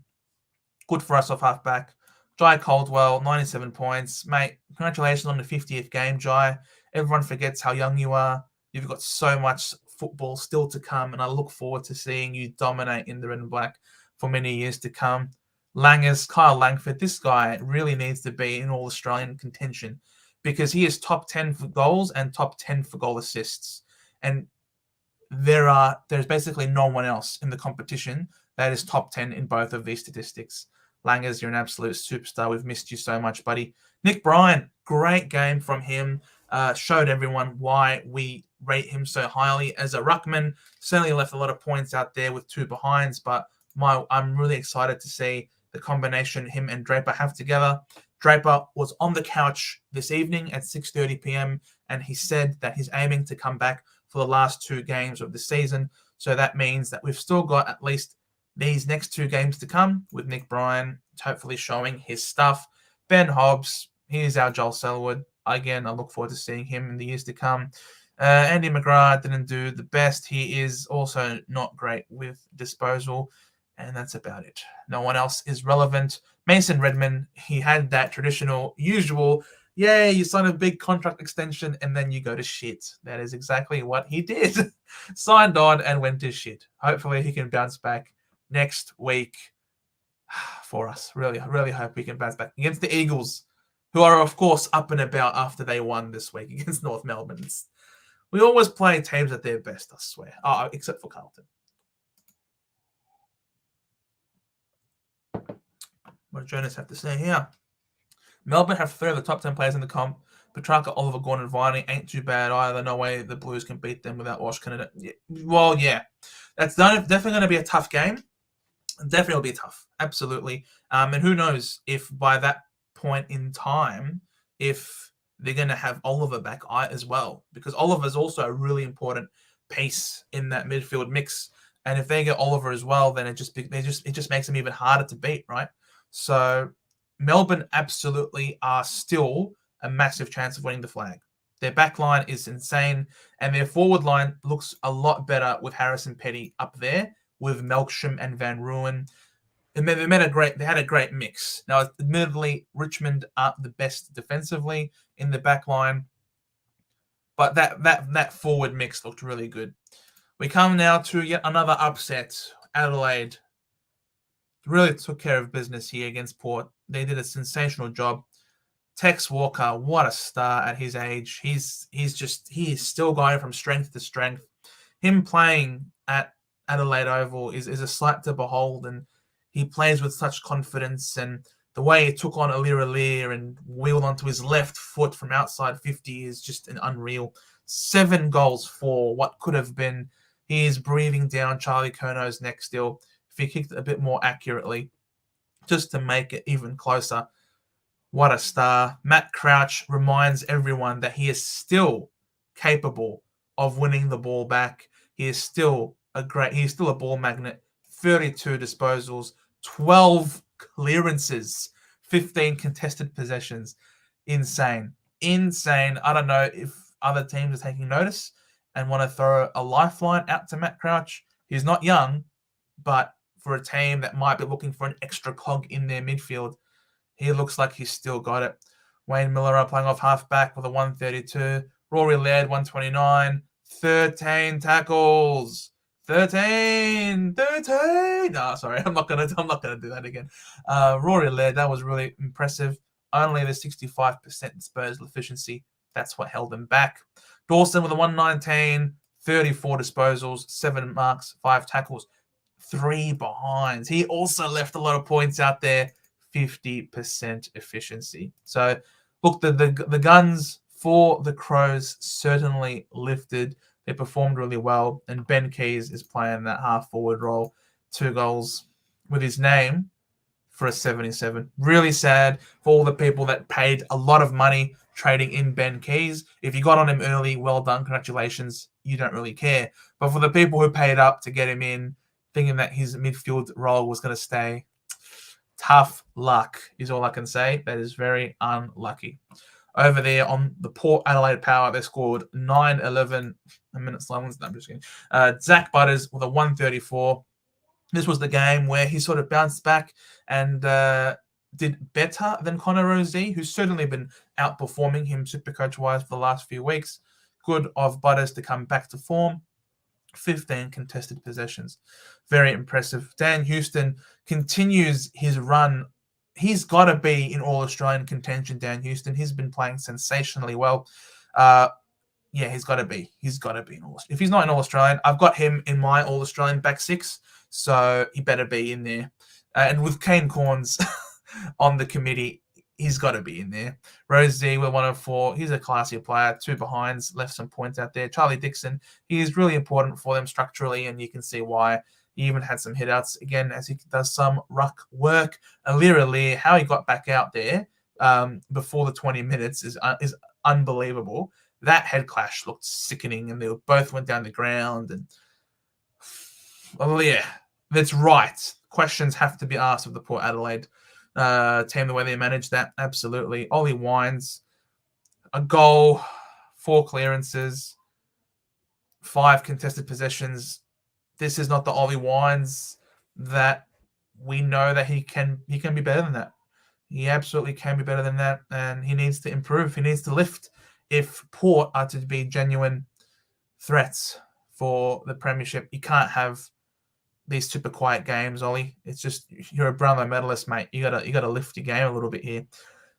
good for us off half-back. Jai Caldwell, 97 points. Mate, congratulations on the 50th game, Jai. Everyone forgets how young you are. You've got so much football still to come, and I look forward to seeing you dominate in the red and black for many years to come. Langers, Kyle Langford, this guy really needs to be in All-Australian contention because he is top 10 for goals and top 10 for goal assists. And there's basically no one else in the competition that is top 10 in both of these statistics. Langers, you're an absolute superstar. We've missed you so much, buddy. Nick Bryan, great game from him. Showed everyone why we rate him so highly as a ruckman. Certainly left a lot of points out there with 2 behinds, but I'm really excited to see the combination him and Draper have together. Draper was on the couch this evening at 6:30 p.m. and he said that he's aiming to come back for the last 2 games of the season. So that means that we've still got at least these next 2 games to come with Nick Bryan hopefully showing his stuff. Ben Hobbs, he's our Joel Selwood. Again, I look forward to seeing him in the years to come. Andy McGrath didn't do the best. He is also not great with disposal, and that's about it. No one else is relevant. Mason Redman, he had that traditional, usual Yay, you sign a big contract extension and then you go to shit. That is exactly what he did. Signed on and went to shit. Hopefully he can bounce back next week for us. Really, really hope we can bounce back against the Eagles, who are, of course, up and about after they won this week against North Melbourne. We always play teams at their best, I swear. Oh, except for Carlton. What does Jonas have to say here? Melbourne have 3 of the top 10 players in the comp. Petrarca, Oliver, Gordon, and Viney ain't too bad either. No way the Blues can beat them without Wash Canada. Yeah. Well, yeah. That's definitely going to be a tough game. Definitely will be tough. Absolutely. And who knows if by that point in time, if they're going to have Oliver back as well. Because Oliver's also a really important piece in that midfield mix. And if they get Oliver as well, then it just makes them even harder to beat, right? So Melbourne absolutely are still a massive chance of winning the flag. Their back line is insane, and their forward line looks a lot better with Harrison Petty up there, with Melksham and Van Ruin. And they had a great mix. Now, admittedly, Richmond aren't the best defensively in the back line, but that forward mix looked really good. We come now to yet another upset. Adelaide really took care of business here against Port. They did a sensational job. Tex Walker, what a star at his age. He is still going from strength to strength. Him playing at Adelaide Oval is a sight to behold, and he plays with such confidence. And the way he took on Alir and wheeled onto his left foot from outside 50 is just an unreal. 7 goals for what could have been. He is breathing down Charlie Curno's neck still. If he kicked it a bit more accurately, just to make it even closer. What a star. Matt Crouch reminds everyone that he is still capable of winning the ball back. He is still a ball magnet. 32 disposals, 12 clearances, 15 contested possessions. Insane. I don't know if other teams are taking notice and want to throw a lifeline out to Matt Crouch. He's not young, but for a team that might be looking for an extra cog in their midfield, he looks like he's still got it. Wayne Miller playing off half-back with a 132. Rory Laird, 129. 13 tackles. 13. No, sorry, I'm not gonna do that again. Rory Laird, that was really impressive. Only the 65% disposal efficiency. That's what held him back. Dawson with a 119. 34 disposals, 7 marks, 5 tackles, 3 behinds. He also left a lot of points out there. 50% efficiency. So, look, the guns for the Crows certainly lifted. They performed really well, and Ben Keys is playing that half-forward role. 2 goals with his name for a 77. Really sad for all the people that paid a lot of money trading in Ben Keys. If you got on him early, well done, congratulations. You don't really care. But for the people who paid up to get him in, thinking that his midfield role was going to stay, tough luck is all I can say. That is very unlucky. Over there on the Port Adelaide Power, they scored 9-11 a minute silence. No, I'm just kidding. Zach Butters with a 134. This was the game where he sort of bounced back and did better than Connor Rozee, who's certainly been outperforming him Supercoach-wise for the last few weeks. Good of Butters to come back to form. 15 contested possessions. Very impressive. Dan Houston continues his run. He's got to be in All-Australian contention, Dan Houston. He's been playing sensationally well. He's got to be. He's got to be in All-Australian. If he's not in All-Australian, I've got him in my All-Australian back 6, so he better be in there. And with Kane Corns on the committee, he's got to be in there. Rozee with 104. He's a classy player. 2 behinds. Left some points out there. Charlie Dixon, he is really important for them structurally, and you can see why. He even had some hit-outs, again, as he does some ruck work. Alir, how he got back out there before the 20 minutes is unbelievable. That head clash looked sickening, and they both went down the ground. And that's right. Questions have to be asked of the Port Adelaide team, the way they managed that. Absolutely. Ollie Wines, a goal, 4 clearances, 5 contested possessions. This is not the Ollie Wines that we know that he can be better than that. He absolutely can be better than that, and he needs to improve. He needs to lift if Port are to be genuine threats for the premiership. You can't have these super quiet games, Ollie. It's just you're a Brownlow medalist, mate. You gotta lift your game a little bit here.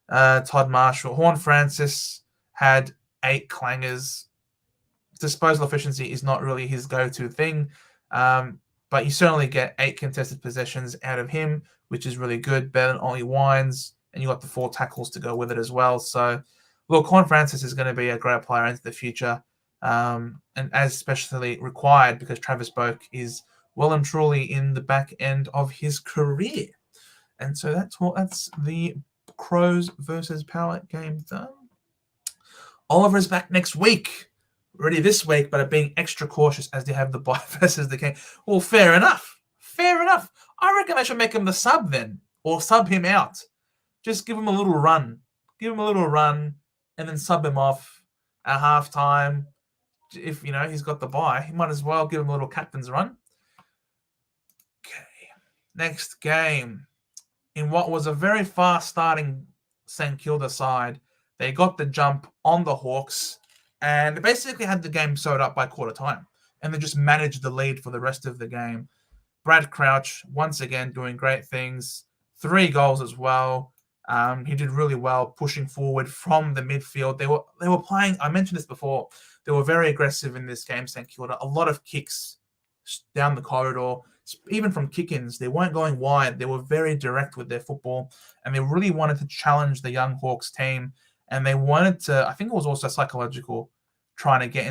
Todd Marshall, Horn Francis had 8 clangers. Disposal efficiency is not really his go-to thing, but you certainly get 8 contested possessions out of him, which is really good. Better than Ollie Wines, and you got the 4 tackles to go with it as well. So, look, Horn Francis is going to be a great player into the future, and as especially required because Travis Boak is well and truly in the back end of his career. And so that's the Crows versus Power game done. Oliver's back next week. Ready this week, but are being extra cautious as they have the bye versus the King. Well, fair enough. Fair enough. I reckon they should make him the sub then, or sub him out. Just give him a little run. Give him a little run, and then sub him off at halftime. If, he's got the bye, he might as well give him a little captain's run. Okay. Next game. In what was a very fast-starting St Kilda side, they got the jump on the Hawks, and they basically had the game sewed up by quarter time, and they just managed the lead for the rest of the game. Brad Crouch, once again, doing great things. 3 goals as well. He did really well pushing forward from the midfield. They were playing, I mentioned this before, they were very aggressive in this game, St Kilda. A lot of kicks down the corridor, even from kick-ins. They weren't going wide. They were very direct with their football, and they really wanted to challenge the young Hawks team. And they wanted to, I think it was also psychological, trying to get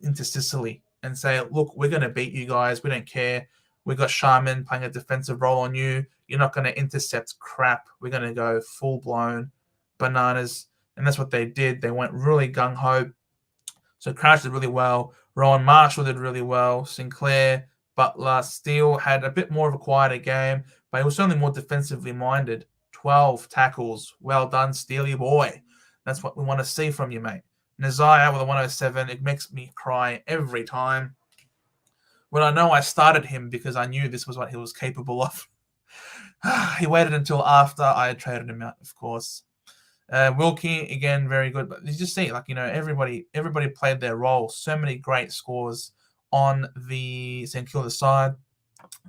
into Sicily and say, look, we're going to beat you guys. We don't care. We've got Sharman playing a defensive role on you. You're not going to intercept crap. We're going to go full-blown bananas. And that's what they did. They went really gung-ho. So Crouch did really well. Rowan Marshall did really well. Sinclair, Butler, Steele had a bit more of a quieter game, but he was certainly more defensively minded. 12 tackles. Well done, Steely boy. That's what we want to see from you, mate. Nazaya with a 107. It makes me cry every time. When I know I started him because I knew this was what he was capable of. He waited until after I had traded him out, of course. Wilkie, again, very good. But you just see, everybody played their role. So many great scores on the St Kilda side.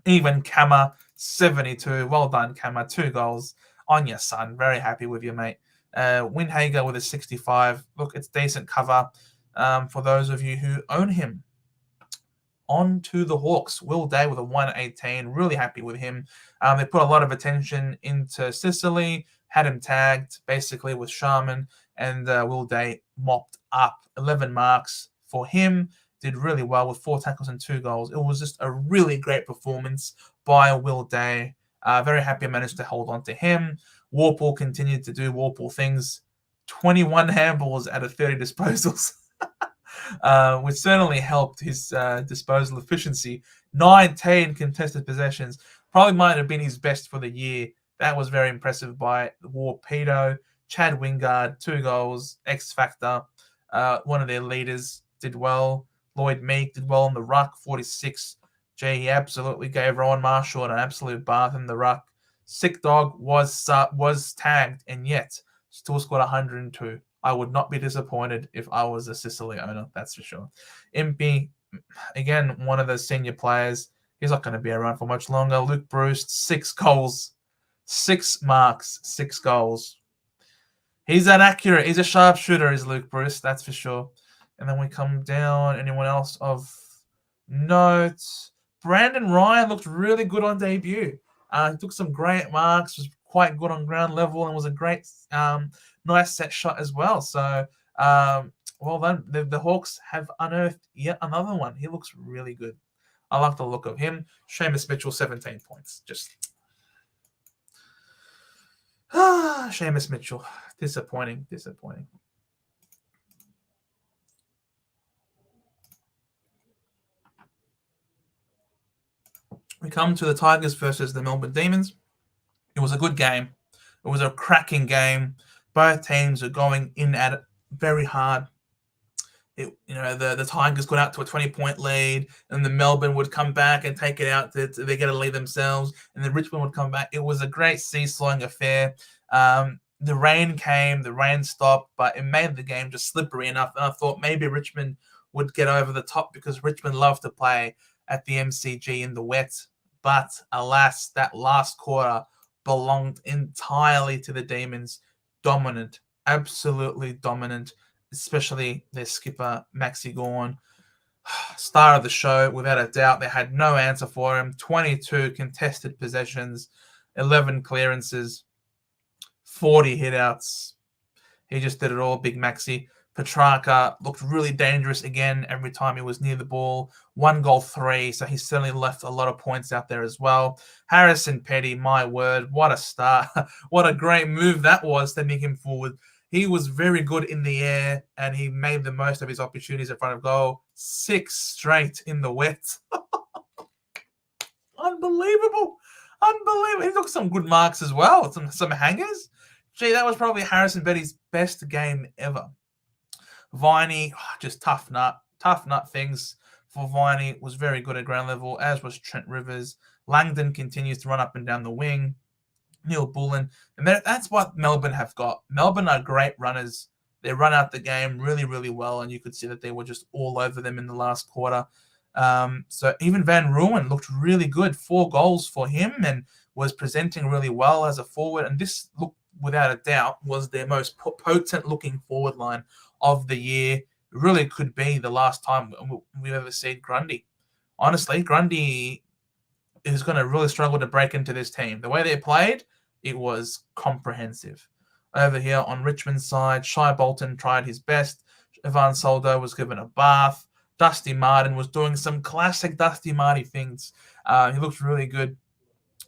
Even Kama, 72. Well done, Kama. 2 goals on your son. Very happy with you, mate. Windhager with a 65. Look, it's decent cover for those of you who own him. On to the Hawks. Will Day with a 118. Really happy with him. They put a lot of attention into Sicily, had him tagged basically with Sharman, and Will Day mopped up 11 marks for him. Did really well with 4 tackles and 2 goals. It was just a really great performance by Will Day. Very happy I managed to hold on to him. Warple continued to do Warple things. 21 handballs out of 30 disposals. Which certainly helped his disposal efficiency. 19 contested possessions. Probably might have been his best for the year. That was very impressive by Warpedo. Chad Wingard, 2 goals. X Factor, one of their leaders, did well. Lloyd Meek did well in the ruck, 46. He absolutely gave Rowan Marshall an absolute bath in the ruck. Sick Dog was tagged, and yet still scored 102. I would not be disappointed if I was a Sicily owner, that's for sure. Impey, again, one of the senior players. He's not going to be around for much longer. Luke Bruce, 6 goals, 6 marks, 6 goals. He's that accurate. He's a sharpshooter, is Luke Bruce, that's for sure. And then we come down. Anyone else of note? Brandon Ryan looked really good on debut. He took some great marks, was quite good on ground level, and was a great, nice set shot as well. So, well done. The Hawks have unearthed yet another one. He looks really good. I like the look of him. Seamus Mitchell, 17 points. Just Seamus Mitchell. Disappointing. We come to the Tigers versus the Melbourne Demons. It was a good game. It was a cracking game. Both teams are going in at it very hard. the Tigers got out to a 20-point lead, and the Melbourne would come back and take it out. They get a lead themselves, and then Richmond would come back. It was a great seesawing affair. The rain came, the rain stopped, but it made the game just slippery enough. And I thought maybe Richmond would get over the top because Richmond loved to play at the MCG in the wet. But alas, that last quarter belonged entirely to the Demons. Dominant, absolutely dominant, especially their skipper, Maxi Gawn. Star of the show, without a doubt. They had no answer for him. 22 contested possessions, 11 clearances, 40 hitouts. He just did it all, Big Maxi. Petrarca looked really dangerous again every time he was near the ball. 1 goal, 3, so he certainly left a lot of points out there as well. Harrison Petty, my word, what a start. What a great move that was, sending him forward. He was very good in the air, and he made the most of his opportunities in front of goal. 6 straight in the wet. Unbelievable. He took some good marks as well, some hangers. Gee, that was probably Harrison Petty's best game ever. Viney, just tough nut things for Viney. Was very good at ground level, as was Trent Rivers. Langdon continues to run up and down the wing. Neil Bullen. And that's what Melbourne have got. Melbourne are great runners. They run out the game really, really well, and you could see that they were just all over them in the last quarter. So even Van Ruin looked really good. 4 goals for him and was presenting really well as a forward. And this looked, without a doubt, was their most potent-looking forward line of the year. It really could be the last time we've ever seen Grundy. Honestly, Grundy is going to really struggle to break into this team. The way they played, it was comprehensive. Over here on Richmond's side, Shai Bolton tried his best. Ivan Soldo was given a bath. Dusty Martin was doing some classic Dusty Marty things. He looked really good,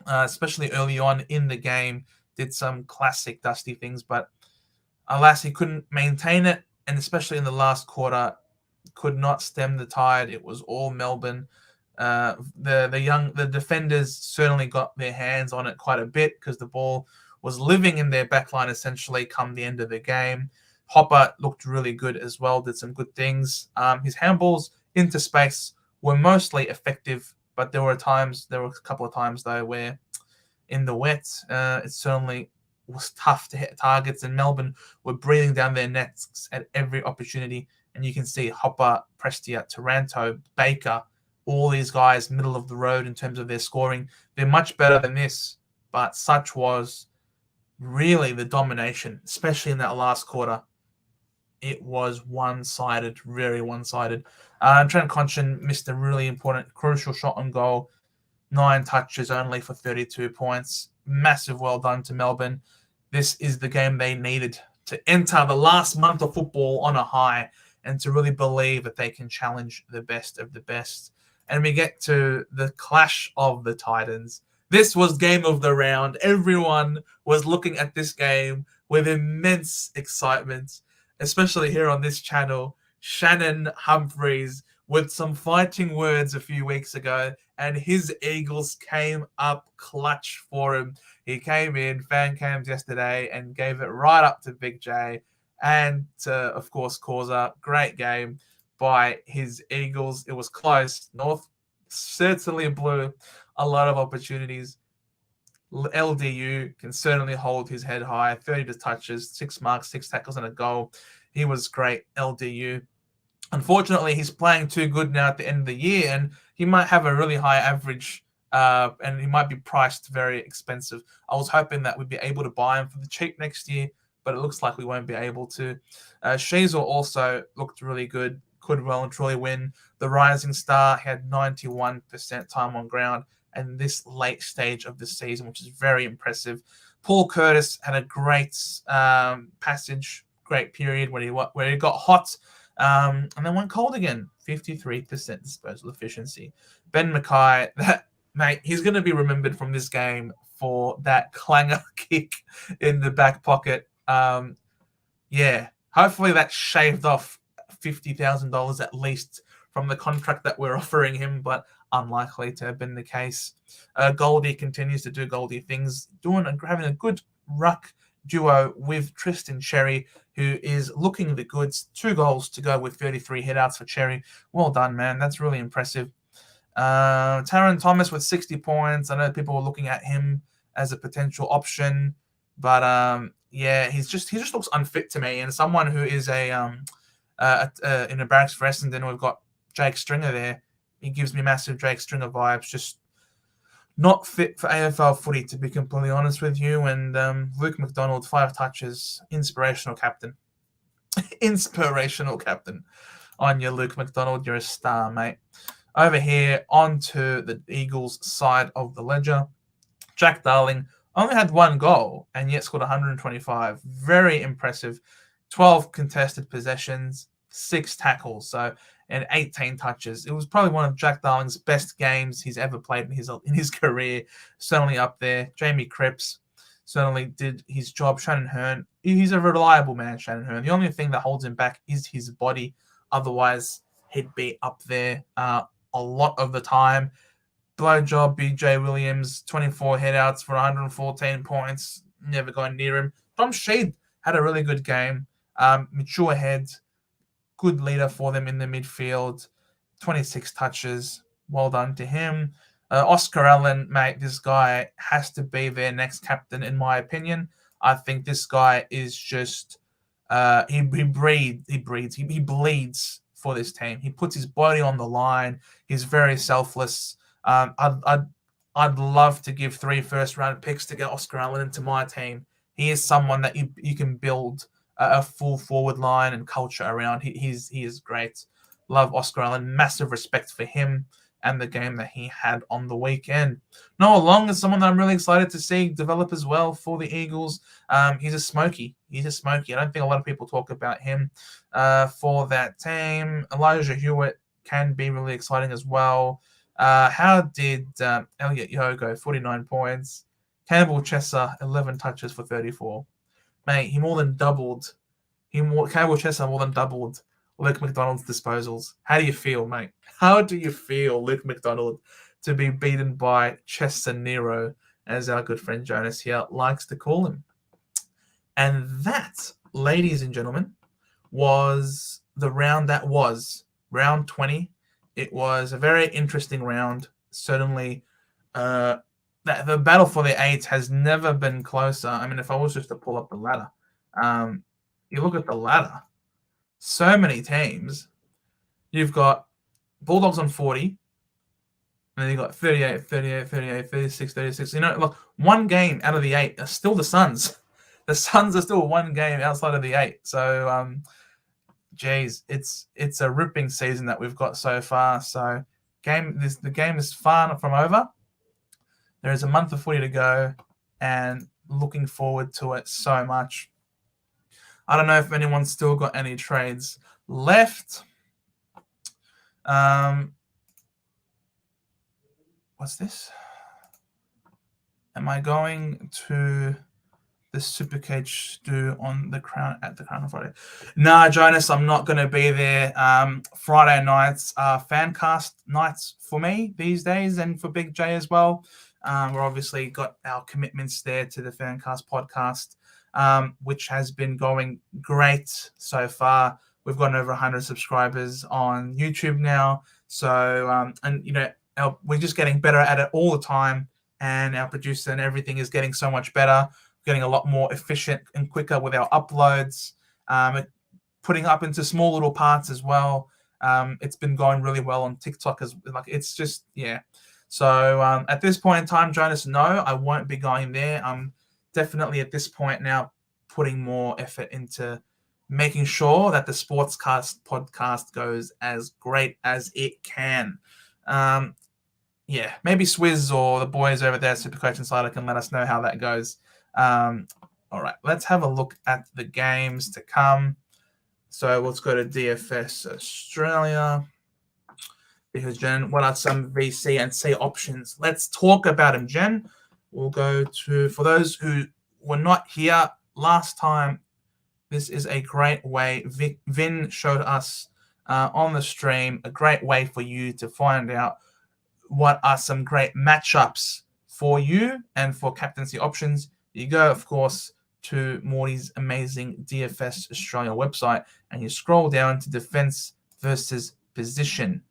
especially early on in the game. Did some classic Dusty things, but alas, he couldn't maintain it, and especially in the last quarter, could not stem the tide. It was all Melbourne. The defenders certainly got their hands on it quite a bit because the ball was living in their backline essentially come the end of the game. Hopper looked really good as well, did some good things. His handballs into space were mostly effective, but there were a couple of times though where in the wet, it certainly was tough to hit targets, and Melbourne were breathing down their necks at every opportunity. And you can see Hopper, Prestia, Taranto, Baker, all these guys middle of the road in terms of their scoring. They're much better than this, but such was really the domination, especially in that last quarter. It was one-sided, very one-sided. Trent Conchin missed a really important, crucial shot on goal. 9 touches only for 32 points. Massive well done to Melbourne. This is the game they needed to enter the last month of football on a high and to really believe that they can challenge the best of the best. And we get to the clash of the Titans. This was game of the round. Everyone was looking at this game with immense excitement, especially here on this channel. Shannon Humphreys with some fighting words a few weeks ago, and his Eagles came up clutch for him. He came in, fan cams yesterday, and gave it right up to Big J and to, of course, Causa. Great game by his Eagles. It was close. North certainly blew a lot of opportunities. LDU can certainly hold his head high. 30 touches, 6 marks, 6 tackles, and a goal. He was great, LDU. Unfortunately, he's playing too good now at the end of the year, and he might have a really high average, and he might be priced very expensive. I was hoping that we'd be able to buy him for the cheap next year, but it looks like we won't be able to. Sheasel also looked really good, could well and truly win the Rising Star. He had 91% time on ground in this late stage of the season, which is very impressive. Paul Curtis had a great passage, great period where he got hot, and then went cold again. 53% disposal efficiency. Ben Mackay, mate, he's going to be remembered from this game for that clanger kick in the back pocket. Yeah, hopefully that shaved off $50,000 at least from the contract that we're offering him, but unlikely to have been the case. Goldie continues to do Goldie things, having a good ruck duo with Tristan Cherry, who is looking the goods. 2 goals to go with 33 hitouts for Cherry. Well done, man. That's really impressive. Taron Thomas with 60 points. I know people were looking at him as a potential option, but yeah, he just looks unfit to me. And someone who is in a barracks for Essendon, we've got Jake Stringer there. He gives me massive Jake Stringer vibes. Just not fit for AFL footy, to be completely honest with you. And Luke McDonald, 5 touches, inspirational captain. Inspirational captain on you, Luke McDonald. You're a star, mate. Over here, onto the Eagles side of the ledger. Jack Darling only had 1 goal and yet scored 125. Very impressive. 12 contested possessions, 6 tackles, and 18 touches. It was probably one of Jack Darling's best games he's ever played in his career. Certainly up there. Jamie Cripps certainly did his job. Shannon Hearn, he's a reliable man, Shannon Hearn. The only thing that holds him back is his body. Otherwise, he'd be up there a lot of the time. Blowjob, BJ Williams, 24 headouts for 114 points. Never going near him. Tom Sheed had a really good game. Mature head, good leader for them in the midfield. 26 touches. Well done to him. Oscar Allen, mate, this guy has to be their next captain, in my opinion. I think this guy is just he bleeds for this team. He puts his body on the line. He's very selfless. I'd love to give 3 first-round picks to get Oscar Allen into my team. He is someone that you can build a full forward line and culture around. He is great. Love Oscar Allen. Massive respect for him and the game that he had on the weekend. Noah Long is someone that I'm really excited to see develop as well for the Eagles. He's a smoky. I don't think a lot of people talk about him for that team. Elijah Hewitt can be really exciting as well. How did Elliot Yeo go? 49 points. Campbell Chesser, 11 touches for 34. Mate, he more than doubled. Campbell Chesser more than doubled Luke McDonald's disposals. How do you feel, mate? How do you feel, Luke McDonald, to be beaten by Chester Nero, as our good friend Jonas here likes to call him? And that, ladies and gentlemen, was the round that was round 20. It was a very interesting round. Certainly, the battle for the 8 has never been closer. I mean, if I was just to pull up the ladder, you look at the ladder, so many teams. You've got Bulldogs on 40, and then you've got 38, 38, 38, 36, 36. You know, look, 1 game out of the 8 are still the Suns. The Suns are still 1 game outside of the 8. So, geez, it's a ripping season that we've got so far. So, the game is far from over. There is a month of footy to go, and looking forward to it so much. I don't know if anyone's still got any trades left. What's this? Am I going to the Supercoach do on the Crown at the Crown on Friday? Nah, Jonas, I'm not going to be there. Friday nights are fancast nights for me these days, and for Big J as well. We're obviously got our commitments there to the Fancast podcast, which has been going great so far. We've gotten over 100 subscribers on YouTube now. So, and, you know, we're just getting better at it all the time. And our producer and everything is getting so much better, getting a lot more efficient and quicker with our uploads, putting up into small little parts as well. It's been going really well on TikTok. It's just, yeah. So at this point in time, Jonas, no, I won't be going there. I'm definitely at this point now putting more effort into making sure that the Sportscast podcast goes as great as it can. Yeah, maybe Swizz or the boys over there at Supercoach Insider can let us know how that goes. All right, let's have a look at the games to come. So let's go to DFS Australia. Because, Jen, what are some VC and C options? Let's talk about them, Jen. We'll go to, for those who were not here last time, this is a great way. Vin showed us on the stream a great way for you to find out what are some great matchups for you and for captaincy options. You go, of course, to Morty's amazing DFS Australia website, and you scroll down to defense versus position.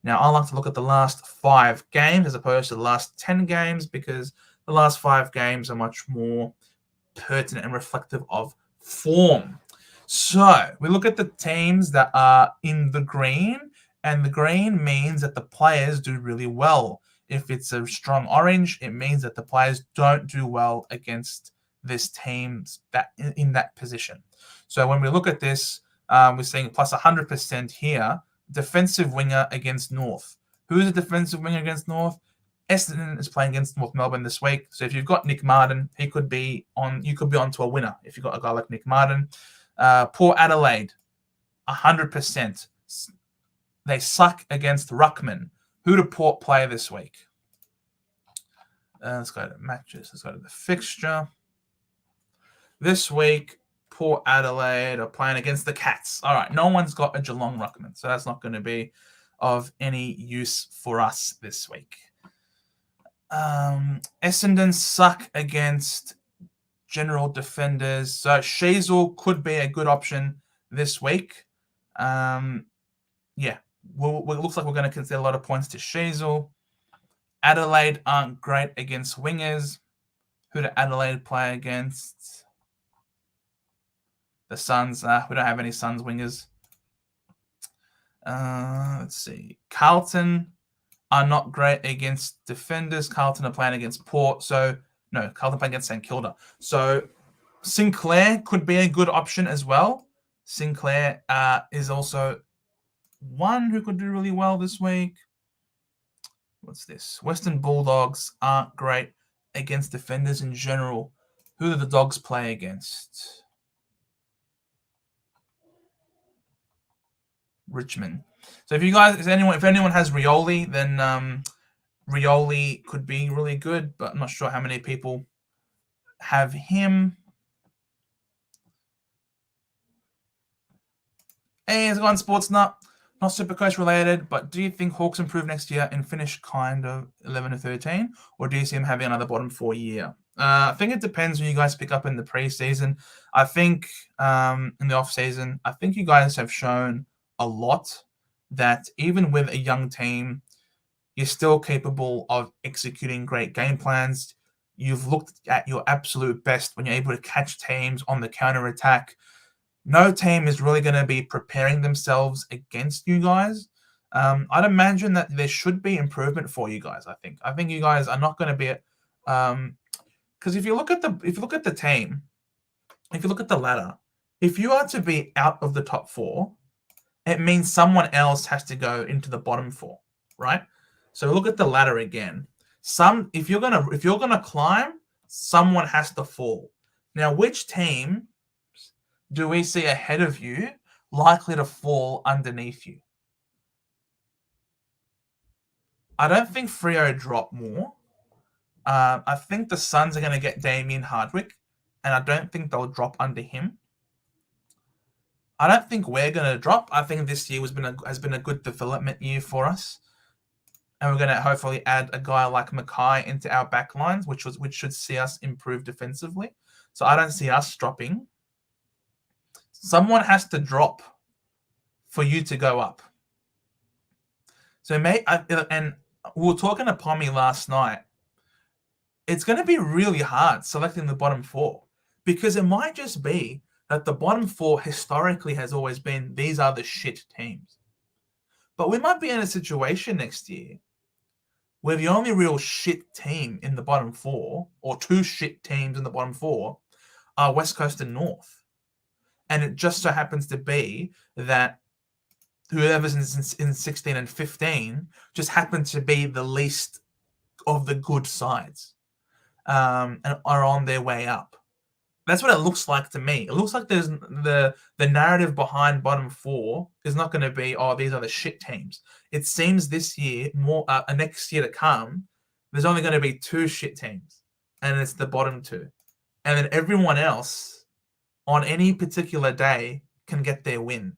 Now, I like to look at the last 5 games as opposed to the last 10 games because the last 5 games are much more pertinent and reflective of form. So we look at the teams that are in the green, and the green means that the players do really well. If it's a strong orange, it means that the players don't do well against this teams that in that position. So when we look at this, we're seeing plus 100% here. Defensive winger against North. Who's a defensive winger against North? Essendon is playing against North Melbourne this week. So if you've got Nick Martin, he could be on. You could be on to a winner if you've got a guy like Nick Martin. Port Adelaide, 100%. They suck against Ruckman. Who do Port play this week? Let's go to matches. Let's go to the fixture. This week, Port Adelaide are playing against the Cats. All right, no one's got a Geelong Ruckman, so that's not going to be of any use for us this week. Essendon suck against general defenders, so Sheasel could be a good option this week. Yeah, it looks like we're going to consider a lot of points to Sheasel. Adelaide aren't great against wingers. Who do Adelaide play against? The Suns. We don't have any Suns wingers. Let's see. Carlton are not great against defenders. Carlton are playing against Port. So, no, Carlton playing against St Kilda. So, Sinclair could be a good option as well. Sinclair is also one who could do really well this week. What's this? Western Bulldogs aren't great against defenders in general. Who do the Dogs play against? Richmond. So if anyone has Rioli, then Rioli could be really good, but I'm not sure how many people have him. Hey, it's gone Sports Nut. Not Supercoach related, but do you think Hawks improve next year and finish kind of 11 to 13, or do you see them having another bottom 4 year? I think it depends when you guys pick up in the preseason. I think in the off season, I think you guys have shown a lot that even with a young team, you're still capable of executing great game plans. You've looked at your absolute best when you're able to catch teams on the counter attack. No team is really going to be preparing themselves against you guys. I'd imagine that there should be improvement for you guys. I think you guys are not going to be because if you look at the team, if you look at the ladder, if you are to be out of the top 4, it means someone else has to go into the bottom 4, right? So look at the ladder again. If you're gonna climb, someone has to fall. Now, which team do we see ahead of you likely to fall underneath you? I don't think Freo drop more. I think the Suns are going to get Damien Hardwick, and I don't think they'll drop under him. I don't think we're going to drop. I think this year has been a good development year for us, and we're going to hopefully add a guy like Mackay into our back lines, which should see us improve defensively. So I don't see us dropping. Someone has to drop for you to go up. So, and we were talking to Pommy last night. It's going to be really hard selecting the bottom 4 because it might just be that the bottom 4 historically has always been these are the shit teams. But we might be in a situation next year where the only real shit team in the bottom 4 or 2 shit teams in the bottom 4 are West Coast and North. And it just so happens to be that whoever's in 16 and 15 just happen to be the least of the good sides and are on their way up. That's what it looks like to me. It looks like there's the narrative behind bottom 4 is not going to be, oh, these are the shit teams. It seems this year, next year to come, there's only going to be 2 shit teams, and it's the bottom 2. And then everyone else on any particular day can get their win.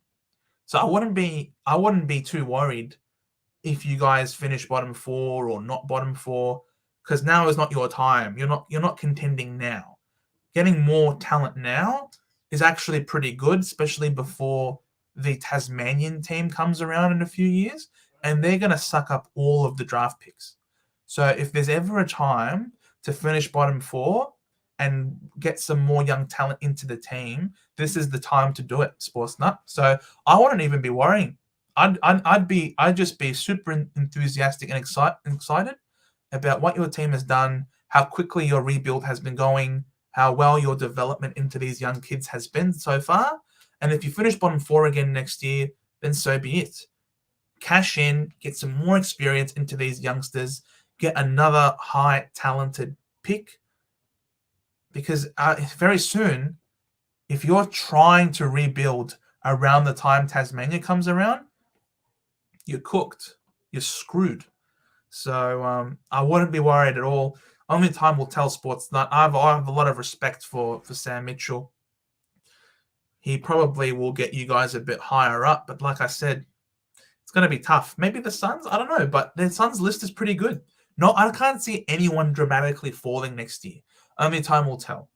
So I wouldn't be too worried if you guys finish bottom 4 or not bottom 4, because now is not your time. You're not contending now. getting more talent now is actually pretty good, especially before the Tasmanian team comes around in a few years, and they're going to suck up all of the draft picks. So if there's ever a time to finish bottom 4 and get some more young talent into the team, this is the time to do it, Sportsnut. So I wouldn't even be worrying. I'd just be super enthusiastic and excited about what your team has done, how quickly your rebuild has been going, how well your development into these young kids has been so far. And if you finish bottom 4 again next year, then so be it. Cash in, get some more experience into these youngsters, get another high talented pick. Because very soon, if you're trying to rebuild around the time Tasmania comes around, you're cooked. You're screwed. So I wouldn't be worried at all. Only time will tell, Sportsnut. I have a lot of respect for Sam Mitchell. He probably will get you guys a bit higher up, but like I said, it's going to be tough. Maybe the Suns, I don't know, but the Suns list is pretty good. No, I can't see anyone dramatically falling next year. Only time will tell.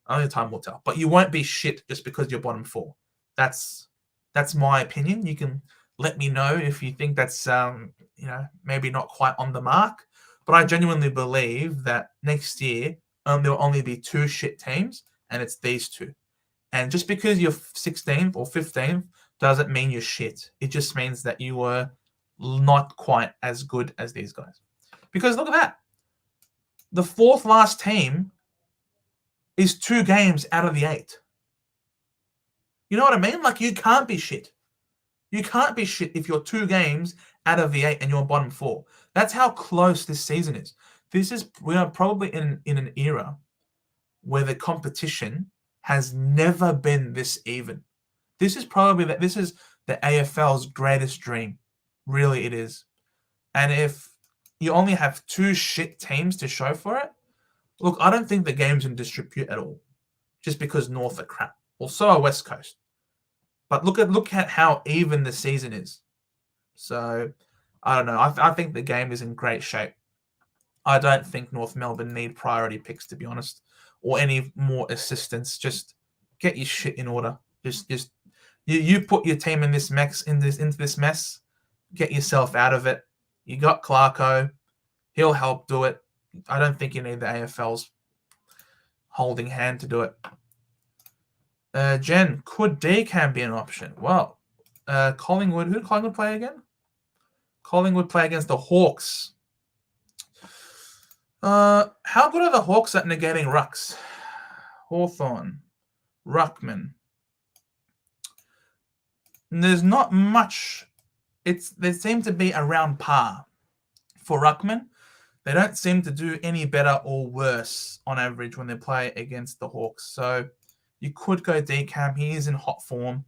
Only time will tell. But you won't be shit just because you're bottom 4. That's my opinion. You can let me know if you think that's maybe not quite on the mark. But I genuinely believe that next year there will only be 2 shit teams, and it's these 2. And just because you're 16th or 15th doesn't mean you're shit. It just means that you were not quite as good as these guys. Because look at that. The 4th last team is 2 games out of the 8. You know what I mean? Like, you can't be shit. You can't be shit if you're 2 games out of the 8 and you're bottom 4. That's how close this season is. We are probably in an era where the competition has never been this even. This is the AFL's greatest dream. Really, it is. And if you only have 2 shit teams to show for it, look, I don't think the game's in disrepute at all, just because North are crap. Well, so are West Coast. But look at how even the season is. So, I don't know. I think the game is in great shape. I don't think North Melbourne need priority picks, to be honest, or any more assistance. Just get your shit in order. Just you put your team in this into this mess. Get yourself out of it. You got Clarko. He'll help do it. I don't think you need the AFL's holding hand to do it. Jen, could DCAM be an option? Well, Collingwood. Who did Collingwood play again? Collingwood play against the Hawks. How good are the Hawks at negating rucks? Hawthorn, Ruckman. There's not much. They seem to be around par for Ruckman. They don't seem to do any better or worse on average when they play against the Hawks. So you could go DCAM. He is in hot form.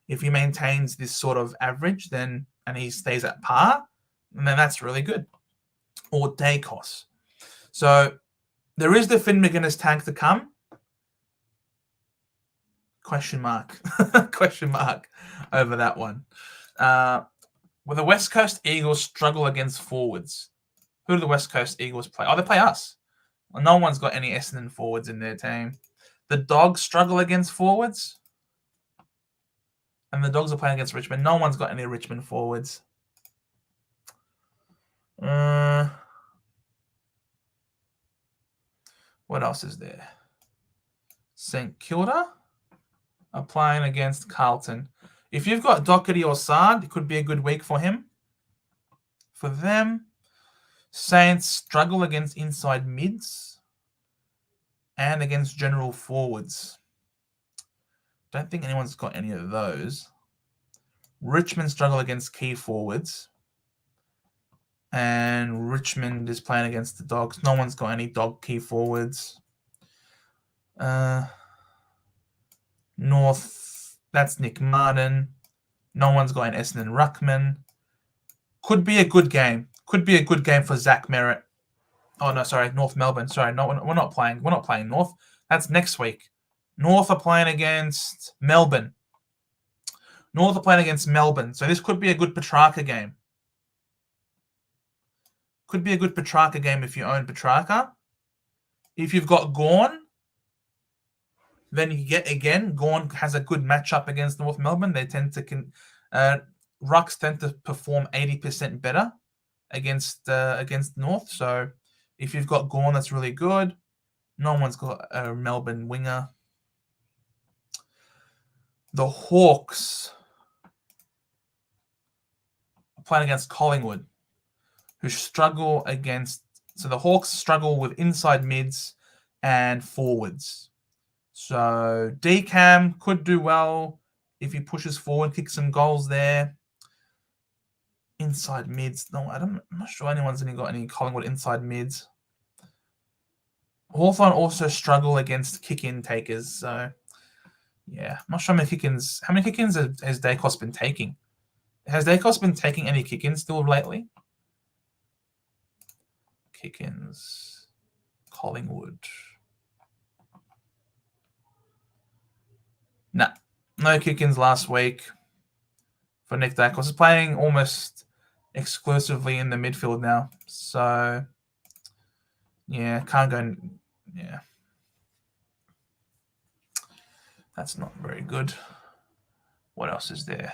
If he maintains this sort of average, and he stays at par, then that's really good. Or Dacos. So there is the Finn McGuinness tag to come. Question mark. Question mark over that one. Will the West Coast Eagles struggle against forwards? Who do the West Coast Eagles play? Oh, they play us. Well, no one's got any Essendon forwards in their team. The Dogs struggle against forwards. And the Dogs are playing against Richmond. No one's got any Richmond forwards. What else is there? St Kilda are playing against Carlton. If you've got Doherty or Sard, it could be a good week for him. For them, Saints struggle against inside mids and against general forwards. Don't think anyone's got any of those. Richmond struggle against key forwards. And Richmond is playing against the Dogs. No one's got any dog key forwards. North, that's Nick Martin. No one's got an Essendon Ruckman. Could be a good game. Could be a good game for Zach Merritt. Oh no, sorry, North Melbourne. Sorry, no, we're not playing. We're not playing North. That's next week. North are playing against Melbourne. North are playing against Melbourne. So this could be a good Petrarca game. Could be a good Petrarca game if you own Petrarca. If you've got Gawn, Then you get again, Gawn has a good matchup against North Melbourne. They tend to rucks tend to perform 80% better against North. So if you've got Gawn, that's really good. No one's got a Melbourne winger. The Hawks are playing against Collingwood, who struggle against. So the Hawks struggle with inside mids and forwards. So DCAM could do well if he pushes forward, kicks some goals there. Inside mids. No, I'm not sure anyone's got any Collingwood inside mids. Hawthorn also struggle against kick-in takers. So, yeah, I'm not sure how many kick-ins has Dacos been taking? Has Dacos been taking any kick-ins still lately? Kick-ins. Collingwood. Nah, no kick-ins last week for Nick Dacos. He's playing almost exclusively in the midfield now. So, yeah, can't go. Yeah. That's not very good. What else is there?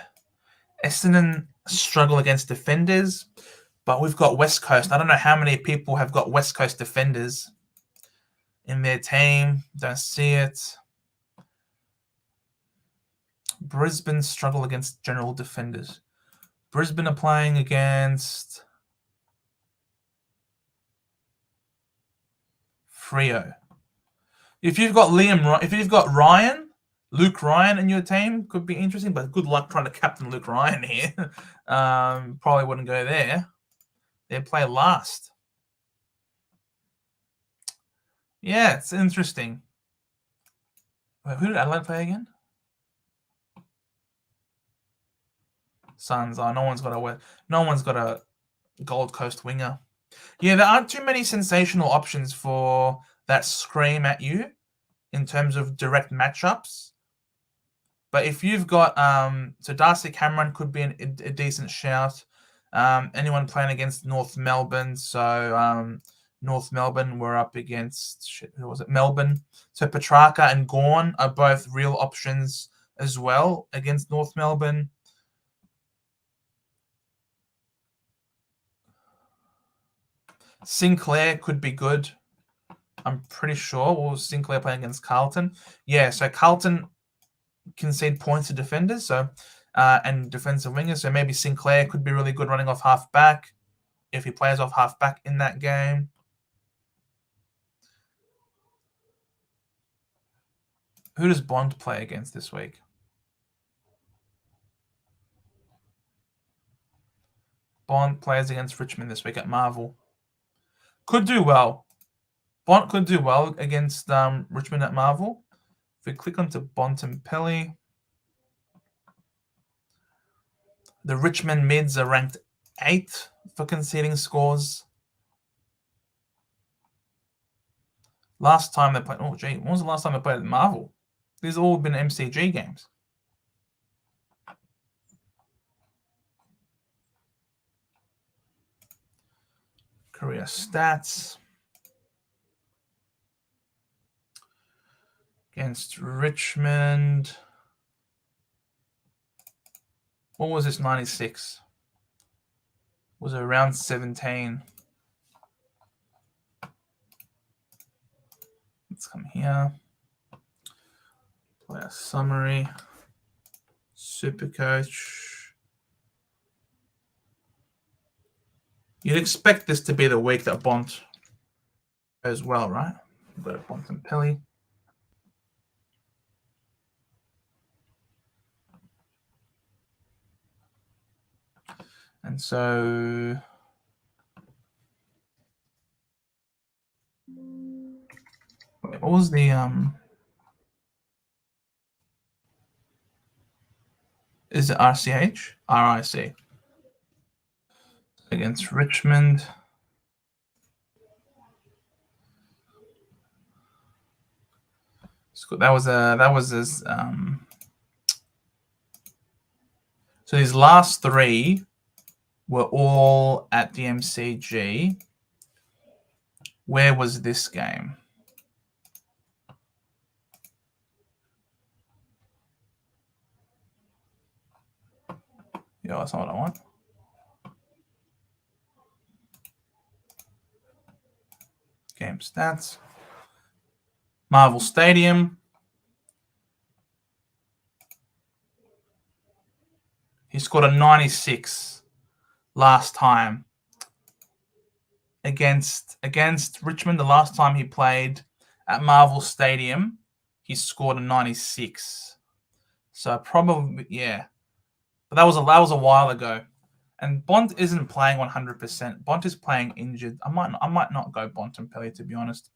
Essendon struggle against defenders, but we've got West Coast. I don't know how many people have got West Coast defenders in their team. Don't see it. Brisbane struggle against general defenders. Brisbane are playing against Freo. If you've got Luke Ryan in your team, could be interesting, but good luck trying to captain Luke Ryan here. Probably wouldn't go there. They play last. Yeah, it's interesting. Wait, who did Adelaide play again? Suns. Oh, no one's got a Gold Coast winger. Yeah, there aren't too many sensational options for that scream at you in terms of direct matchups. But if you've got so Darcy Cameron could be a decent shout. Anyone playing against North Melbourne? So North Melbourne were up against who was it? Melbourne. So Petrarca and Gawn are both real options as well against North Melbourne. Sinclair could be good. I'm pretty sure. Or Sinclair playing against Carlton? Yeah, so Carlton concede points to defenders, so and defensive wingers. So maybe Sinclair could be really good running off half back if he plays off half back in that game. Who does Bond play against this week? Bond plays against Richmond this week at Marvel. Could do well. Bond could do well against Richmond at Marvel. If we click onto Bontempelli, the Richmond mids are ranked 8th for conceding scores. Last time they played, when was the last time they played at Marvel? These have all been MCG games. Career stats. Against Richmond. What was this 96? Was it around 17? Let's come here. Player summary. Supercoach. You'd expect this to be the week that Bont goes well, right? We've got Bontempelli. And so what was the is it RCH? RIC against Richmond. So that was his so these last three were all at the MCG. Where was this game? go. That's not what I want. Game stats. Marvel Stadium. He scored a 96 last time against Richmond. The last time he played at Marvel Stadium, he scored a 96. So probably, yeah. But that was a while ago. And Bont isn't playing 100%. Bont is playing injured. I might not go Bontempelli, to be honest.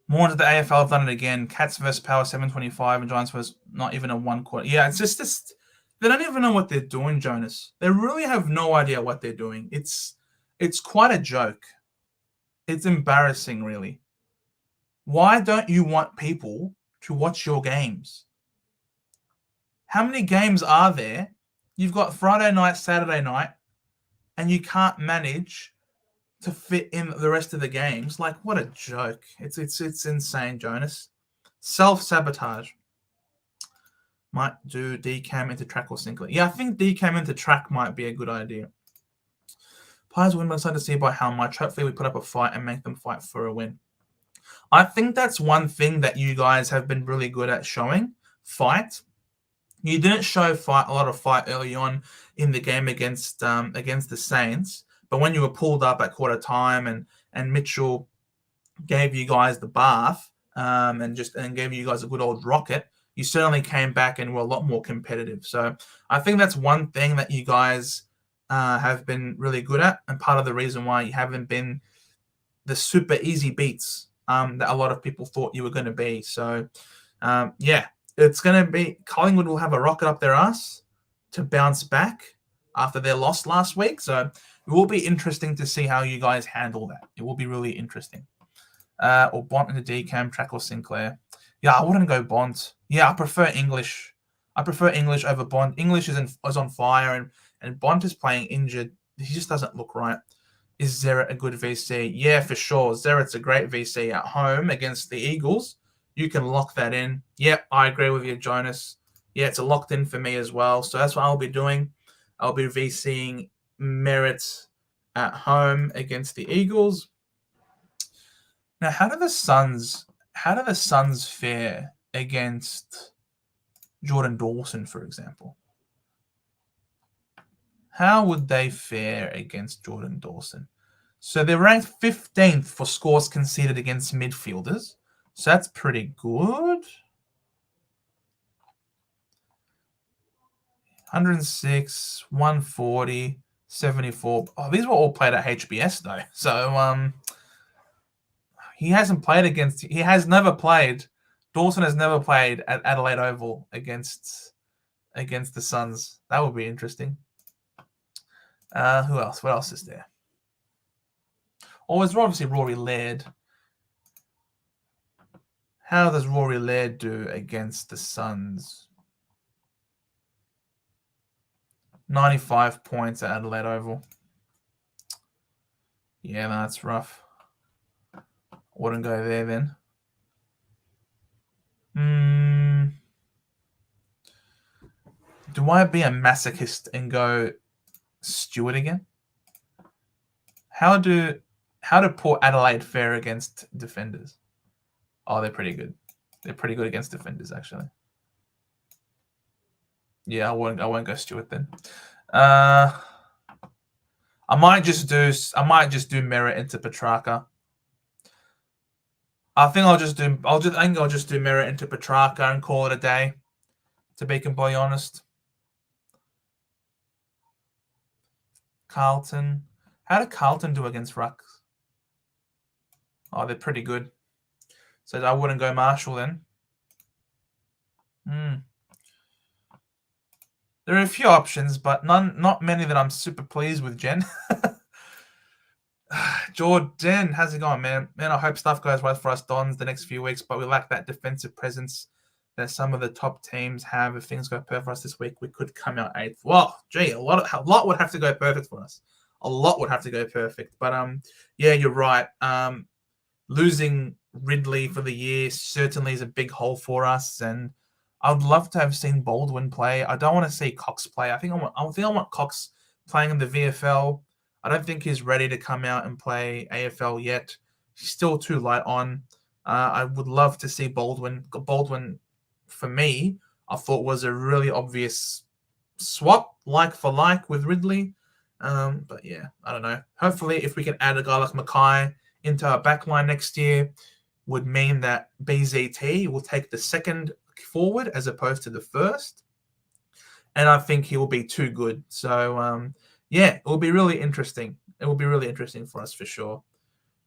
More into the AFL have done it again. Cats versus Power 725 and Giants versus not even a 1 quarter. Yeah, it's just they don't even know what they're doing, Jonas. They really have no idea what they're doing. It's quite a joke. It's embarrassing, really. Why don't you want people to watch your games? How many games are there? You've got Friday night, Saturday night, and you can't manage to fit in the rest of the games. Like, what a joke. It's insane, Jonas. Self-sabotage. Might do decam into track or single. Yeah, I think decam into track might be a good idea. Pies win, but excited to see by how much. Hopefully we put up a fight and make them fight for a win. I think that's one thing that you guys have been really good at showing. Fight. You didn't show a lot of fight early on in the game against the Saints. But when you were pulled up at quarter time and Mitchell gave you guys the bath and gave you guys a good old rocket, you certainly came back and were a lot more competitive. So I think that's one thing that you guys have been really good at, and part of the reason why you haven't been the super easy beats that a lot of people thought you were going to be. So yeah, it's going to be Collingwood will have a rocket up their ass to bounce back after their loss last week. So it will be interesting to see how you guys handle that. It will be really interesting. Or Bont in the decam, track or Sinclair. Yeah, I wouldn't go Bont. Yeah, I prefer English. I prefer English over Bont. English is on fire, and Bont is playing injured. He just doesn't look right. Is Zeret a good VC? Yeah, for sure. Zeret's a great VC at home against the Eagles. You can lock that in. Yep, I agree with you, Jonas. Yeah, it's a locked in for me as well. So that's what I'll be doing. I'll be VCing Merritt at home against the Eagles. Now, how do the Suns fare against Jordan Dawson, for example? How would they fare against Jordan Dawson? So they're ranked 15th for scores conceded against midfielders. So that's pretty good. 106, 140, 74. Oh, these were all played at HBS though. So he has never played. Dawson has never played at Adelaide Oval against the Suns. That would be interesting. Who else? What else is there? Oh, it's obviously Rory Laird. How does Rory Laird do against the Suns? 95 points at Adelaide Oval. Yeah, that's rough. Wouldn't go there then. Do I be a masochist and go Stewart again? How do Port Adelaide fare against defenders? Oh, they're pretty good. They're pretty good against defenders, actually. Yeah, I won't go Stewart then. I might just do Merritt into Petrarca. I think I'll just do Merritt into Petrarca and call it a day, to be completely honest. Carlton. How did Carlton do against Rucks? Oh, they're pretty good. So I wouldn't go Marshall then. There are a few options, but not many that I'm super pleased with, Jen. Jordan, how's it going, man? Man, I hope stuff goes well for us Dons the next few weeks, but we lack that defensive presence that some of the top teams have. If things go perfect for us this week, we could come out 8th. Well, gee, a lot would have to go perfect for us. A lot would have to go perfect. But yeah, you're right. Losing Ridley for the year certainly is a big hole for us, and I'd love to have seen Baldwin play. I don't want to see Cox play. I think I want Cox playing in the VFL. I don't think he's ready to come out and play AFL yet. He's still too light on. I would love to see Baldwin. Baldwin, for me, I thought was a really obvious swap, like for like, with Ridley. But yeah, I don't know. Hopefully, if we can add a guy like Mackay into our backline next year, would mean that BZT will take the second forward as opposed to the first. And I think he will be too good. So, yeah, it will be really interesting. It will be really interesting for us for sure.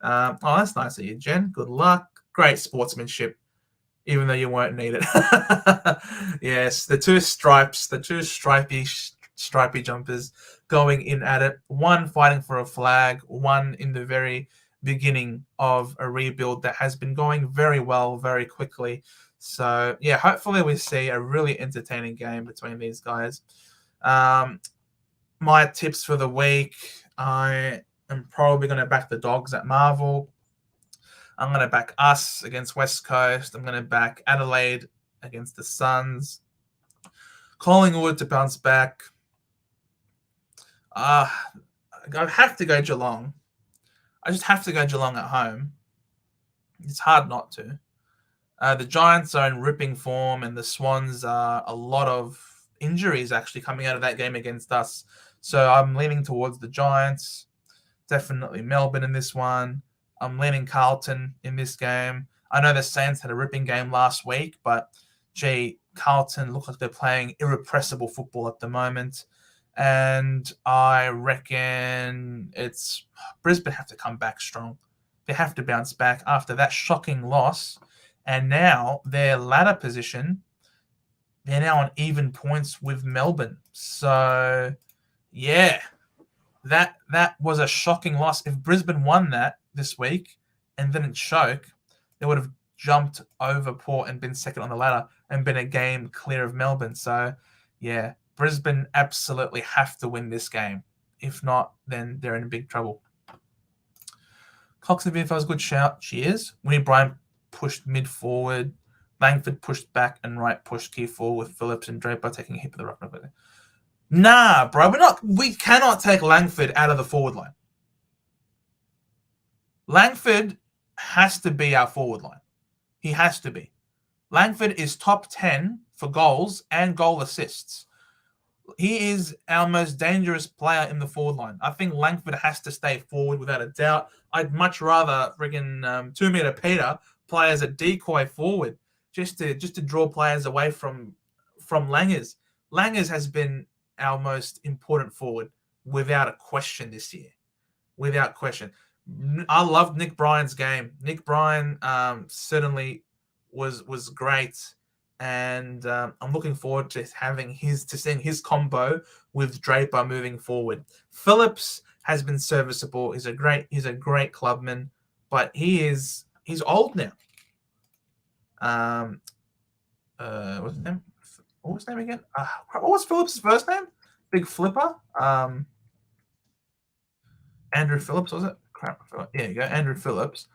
Oh, that's nice of you, Jen. Good luck. Great sportsmanship, even though you won't need it. Yes, the two stripy jumpers going in at it. One fighting for a flag, one in the very beginning of a rebuild that has been going very well, very quickly. So, yeah, hopefully we see a really entertaining game between these guys. My tips for the week, I am probably going to back the Dogs at Marvel. I'm going to back us against West Coast. I'm going to back Adelaide against the Suns. Collingwood to bounce back. I have to go Geelong. I just have to go Geelong at home. It's hard not to. The Giants are in ripping form, and the Swans are a lot of injuries actually coming out of that game against us. So I'm leaning towards the Giants. Definitely Melbourne in this one. I'm leaning Carlton in this game. I know the Saints had a ripping game last week, but gee, Carlton look like they're playing irrepressible football at the moment. And I reckon it's Brisbane have to come back strong. They have to bounce back after that shocking loss. And now their ladder position, they're now on even points with Melbourne. So, yeah, that was a shocking loss. If Brisbane won that this week and didn't choke, they would have jumped over Port and been second on the ladder and been a game clear of Melbourne. So, yeah, Brisbane absolutely have to win this game. If not, then they're in big trouble. Cox and VFL's a good shout. Cheers. Winnie Bryan pushed mid forward. Langford pushed back and right pushed key forward with Phillips and Draper taking a hit of the ruck. Nah, bro, we cannot take Langford out of the forward line. Langford has to be our forward line. He has to be. Langford is top 10 for goals and goal assists. He is our most dangerous player in the forward line. I think Langford has to stay forward without a doubt. I'd much rather friggin' 2 meter Peter play as a decoy forward just to draw players away from Langers. Langers has been our most important forward without a question this year. Without question. I loved Nick Bryan's game. Nick Bryan certainly was great. And I'm looking forward to seeing his combo with Draper moving forward. Phillips has been serviceable. He's a great clubman, but he's old now. What's his name? What was his name again? What was Phillips' first name? Big Flipper. Andrew Phillips, was it? Crap. Yeah, you go. Andrew Phillips.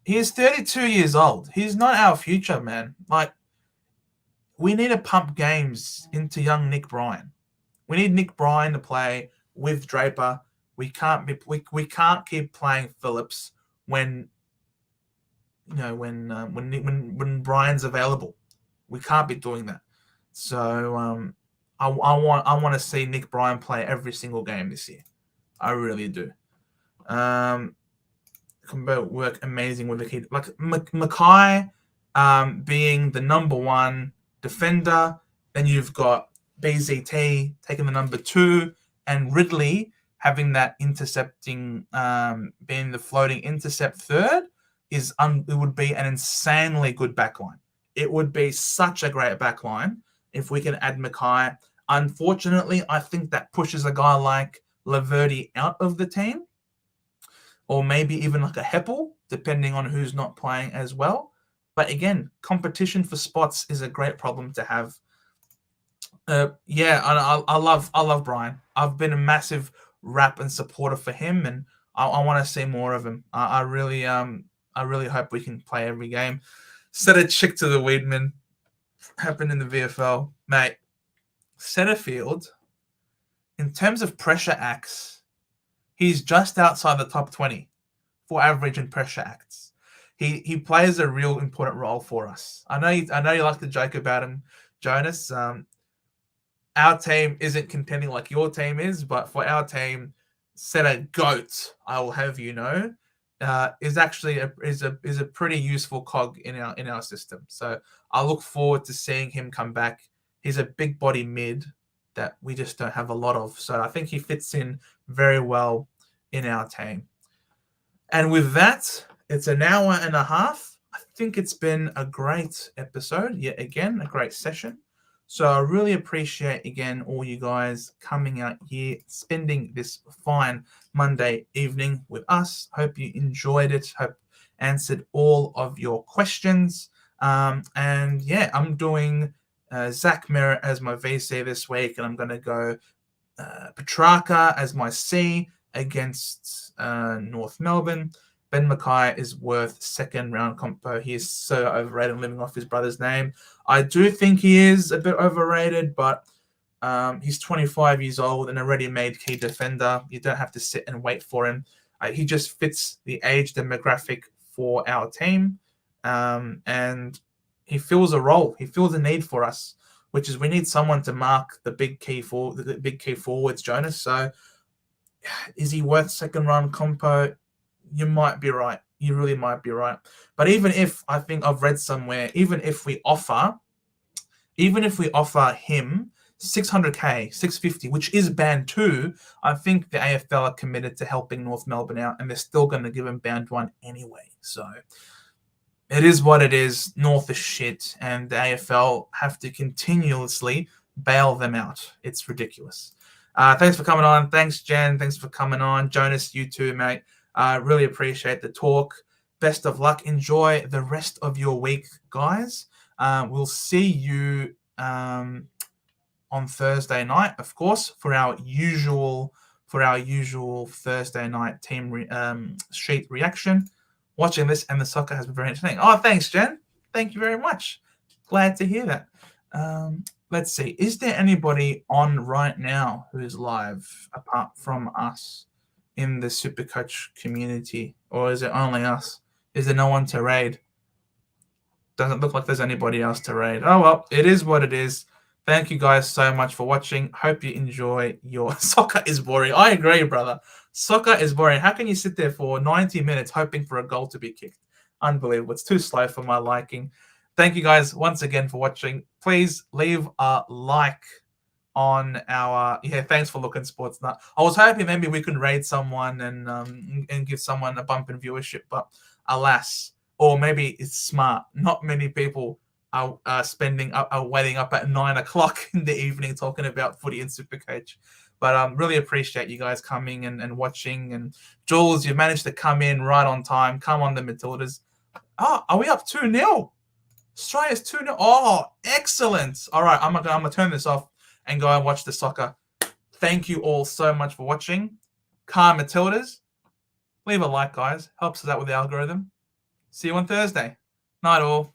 He is 32 years old. He's not our future, man. Like, we need to pump games into young Nick Bryan. We need Nick Bryan to play with Draper. We can't keep playing Phillips when Bryan's available. We can't be doing that. So I want to see Nick Bryan play every single game this year. I really do. Can work amazing with the kid. Like Mackay being the number one defender. Then you've got BZT taking the number 2, and Ridley having that intercepting, being the floating intercept third. It would be an insanely good backline. It would be such a great backline if we can add Mackay. Unfortunately, I think that pushes a guy like Laverty out of the team, or maybe even like a Heppel, depending on who's not playing as well. But again, competition for spots is a great problem to have. I love Bryan. I've been a massive rap and supporter for him, and I want to see more of him. I really hope we can play every game. Set a chick to the Weedman. happened in the VFL, mate. Setterfield, in terms of pressure acts, he's just outside the top 20 for average and pressure acts. He plays a real important role for us. I know you like to joke about him, Jonas. Our team isn't contending like your team is, but for our team, Setter Goat, I will have you know, is actually a pretty useful cog in our system. So I look forward to seeing him come back. He's a big body mid that we just don't have a lot of. So I think he fits in very well in our team. And with that, it's an hour and a half. I think it's been a great episode. Yet again, a great session. So I really appreciate, again, all you guys coming out here, spending this fine Monday evening with us. Hope you enjoyed it. Hope answered all of your questions. And yeah, I'm doing Zach Merritt as my VC this week, and I'm going to go Petrarca as my C against North Melbourne. Ben Mackay is worth second round compo. He is so overrated, living off his brother's name. I do think he is a bit overrated, but he's 25 years old and a ready-made key defender. You don't have to sit and wait for him. He just fits the age demographic for our team, and he fills a role. He fills a need for us, which is we need someone to mark the big key forwards, Jonas. So is he worth second round compo? You might be right. You really might be right. But even if, I think I've read somewhere, even if we offer him 600k, 650, which is band 2, I think the AFL are committed to helping North Melbourne out, and they're still going to give him band 1 anyway. So it is what it is. North is shit, and the AFL have to continuously bail them out. It's ridiculous. Thanks for coming on. Thanks, Jen. Thanks for coming on. Jonas, you too, mate. Really appreciate the talk. Best of luck. Enjoy the rest of your week, guys. We'll see you on Thursday night, of course, for our usual Thursday night team sheet reaction. Watching this and the soccer has been very entertaining. Oh, thanks, Jen. Thank you very much. Glad to hear that. Let's see. Is there anybody on right now who is live apart from us in the Supercoach community, or is it only us? Is there no one to raid? Doesn't look like there's anybody else to raid. Oh, well, it is what it is. Thank you guys so much for watching. Hope you enjoy your... Soccer is boring. I agree, brother. Soccer is boring. How can you sit there for 90 minutes hoping for a goal to be kicked? Unbelievable. It's too slow for my liking. Thank you guys once again for watching. Please leave a like on our... Yeah, thanks for looking, Sports Nut. I was hoping maybe we could raid someone and give someone a bump in viewership, but alas, or maybe it's smart. Not many people are waiting up at 9 o'clock in the evening talking about footy and Supercoach. But really appreciate you guys coming and watching. And Jules, you managed to come in right on time. Come on, the Matildas. Oh, are we up 2-0? Australia's 2-0. Oh, excellent. All right, I'm gonna turn this off and go and watch the soccer. Thank you all so much for watching. Car Matildas. Leave a like, guys. Helps us out with the algorithm. See you on Thursday. Night all.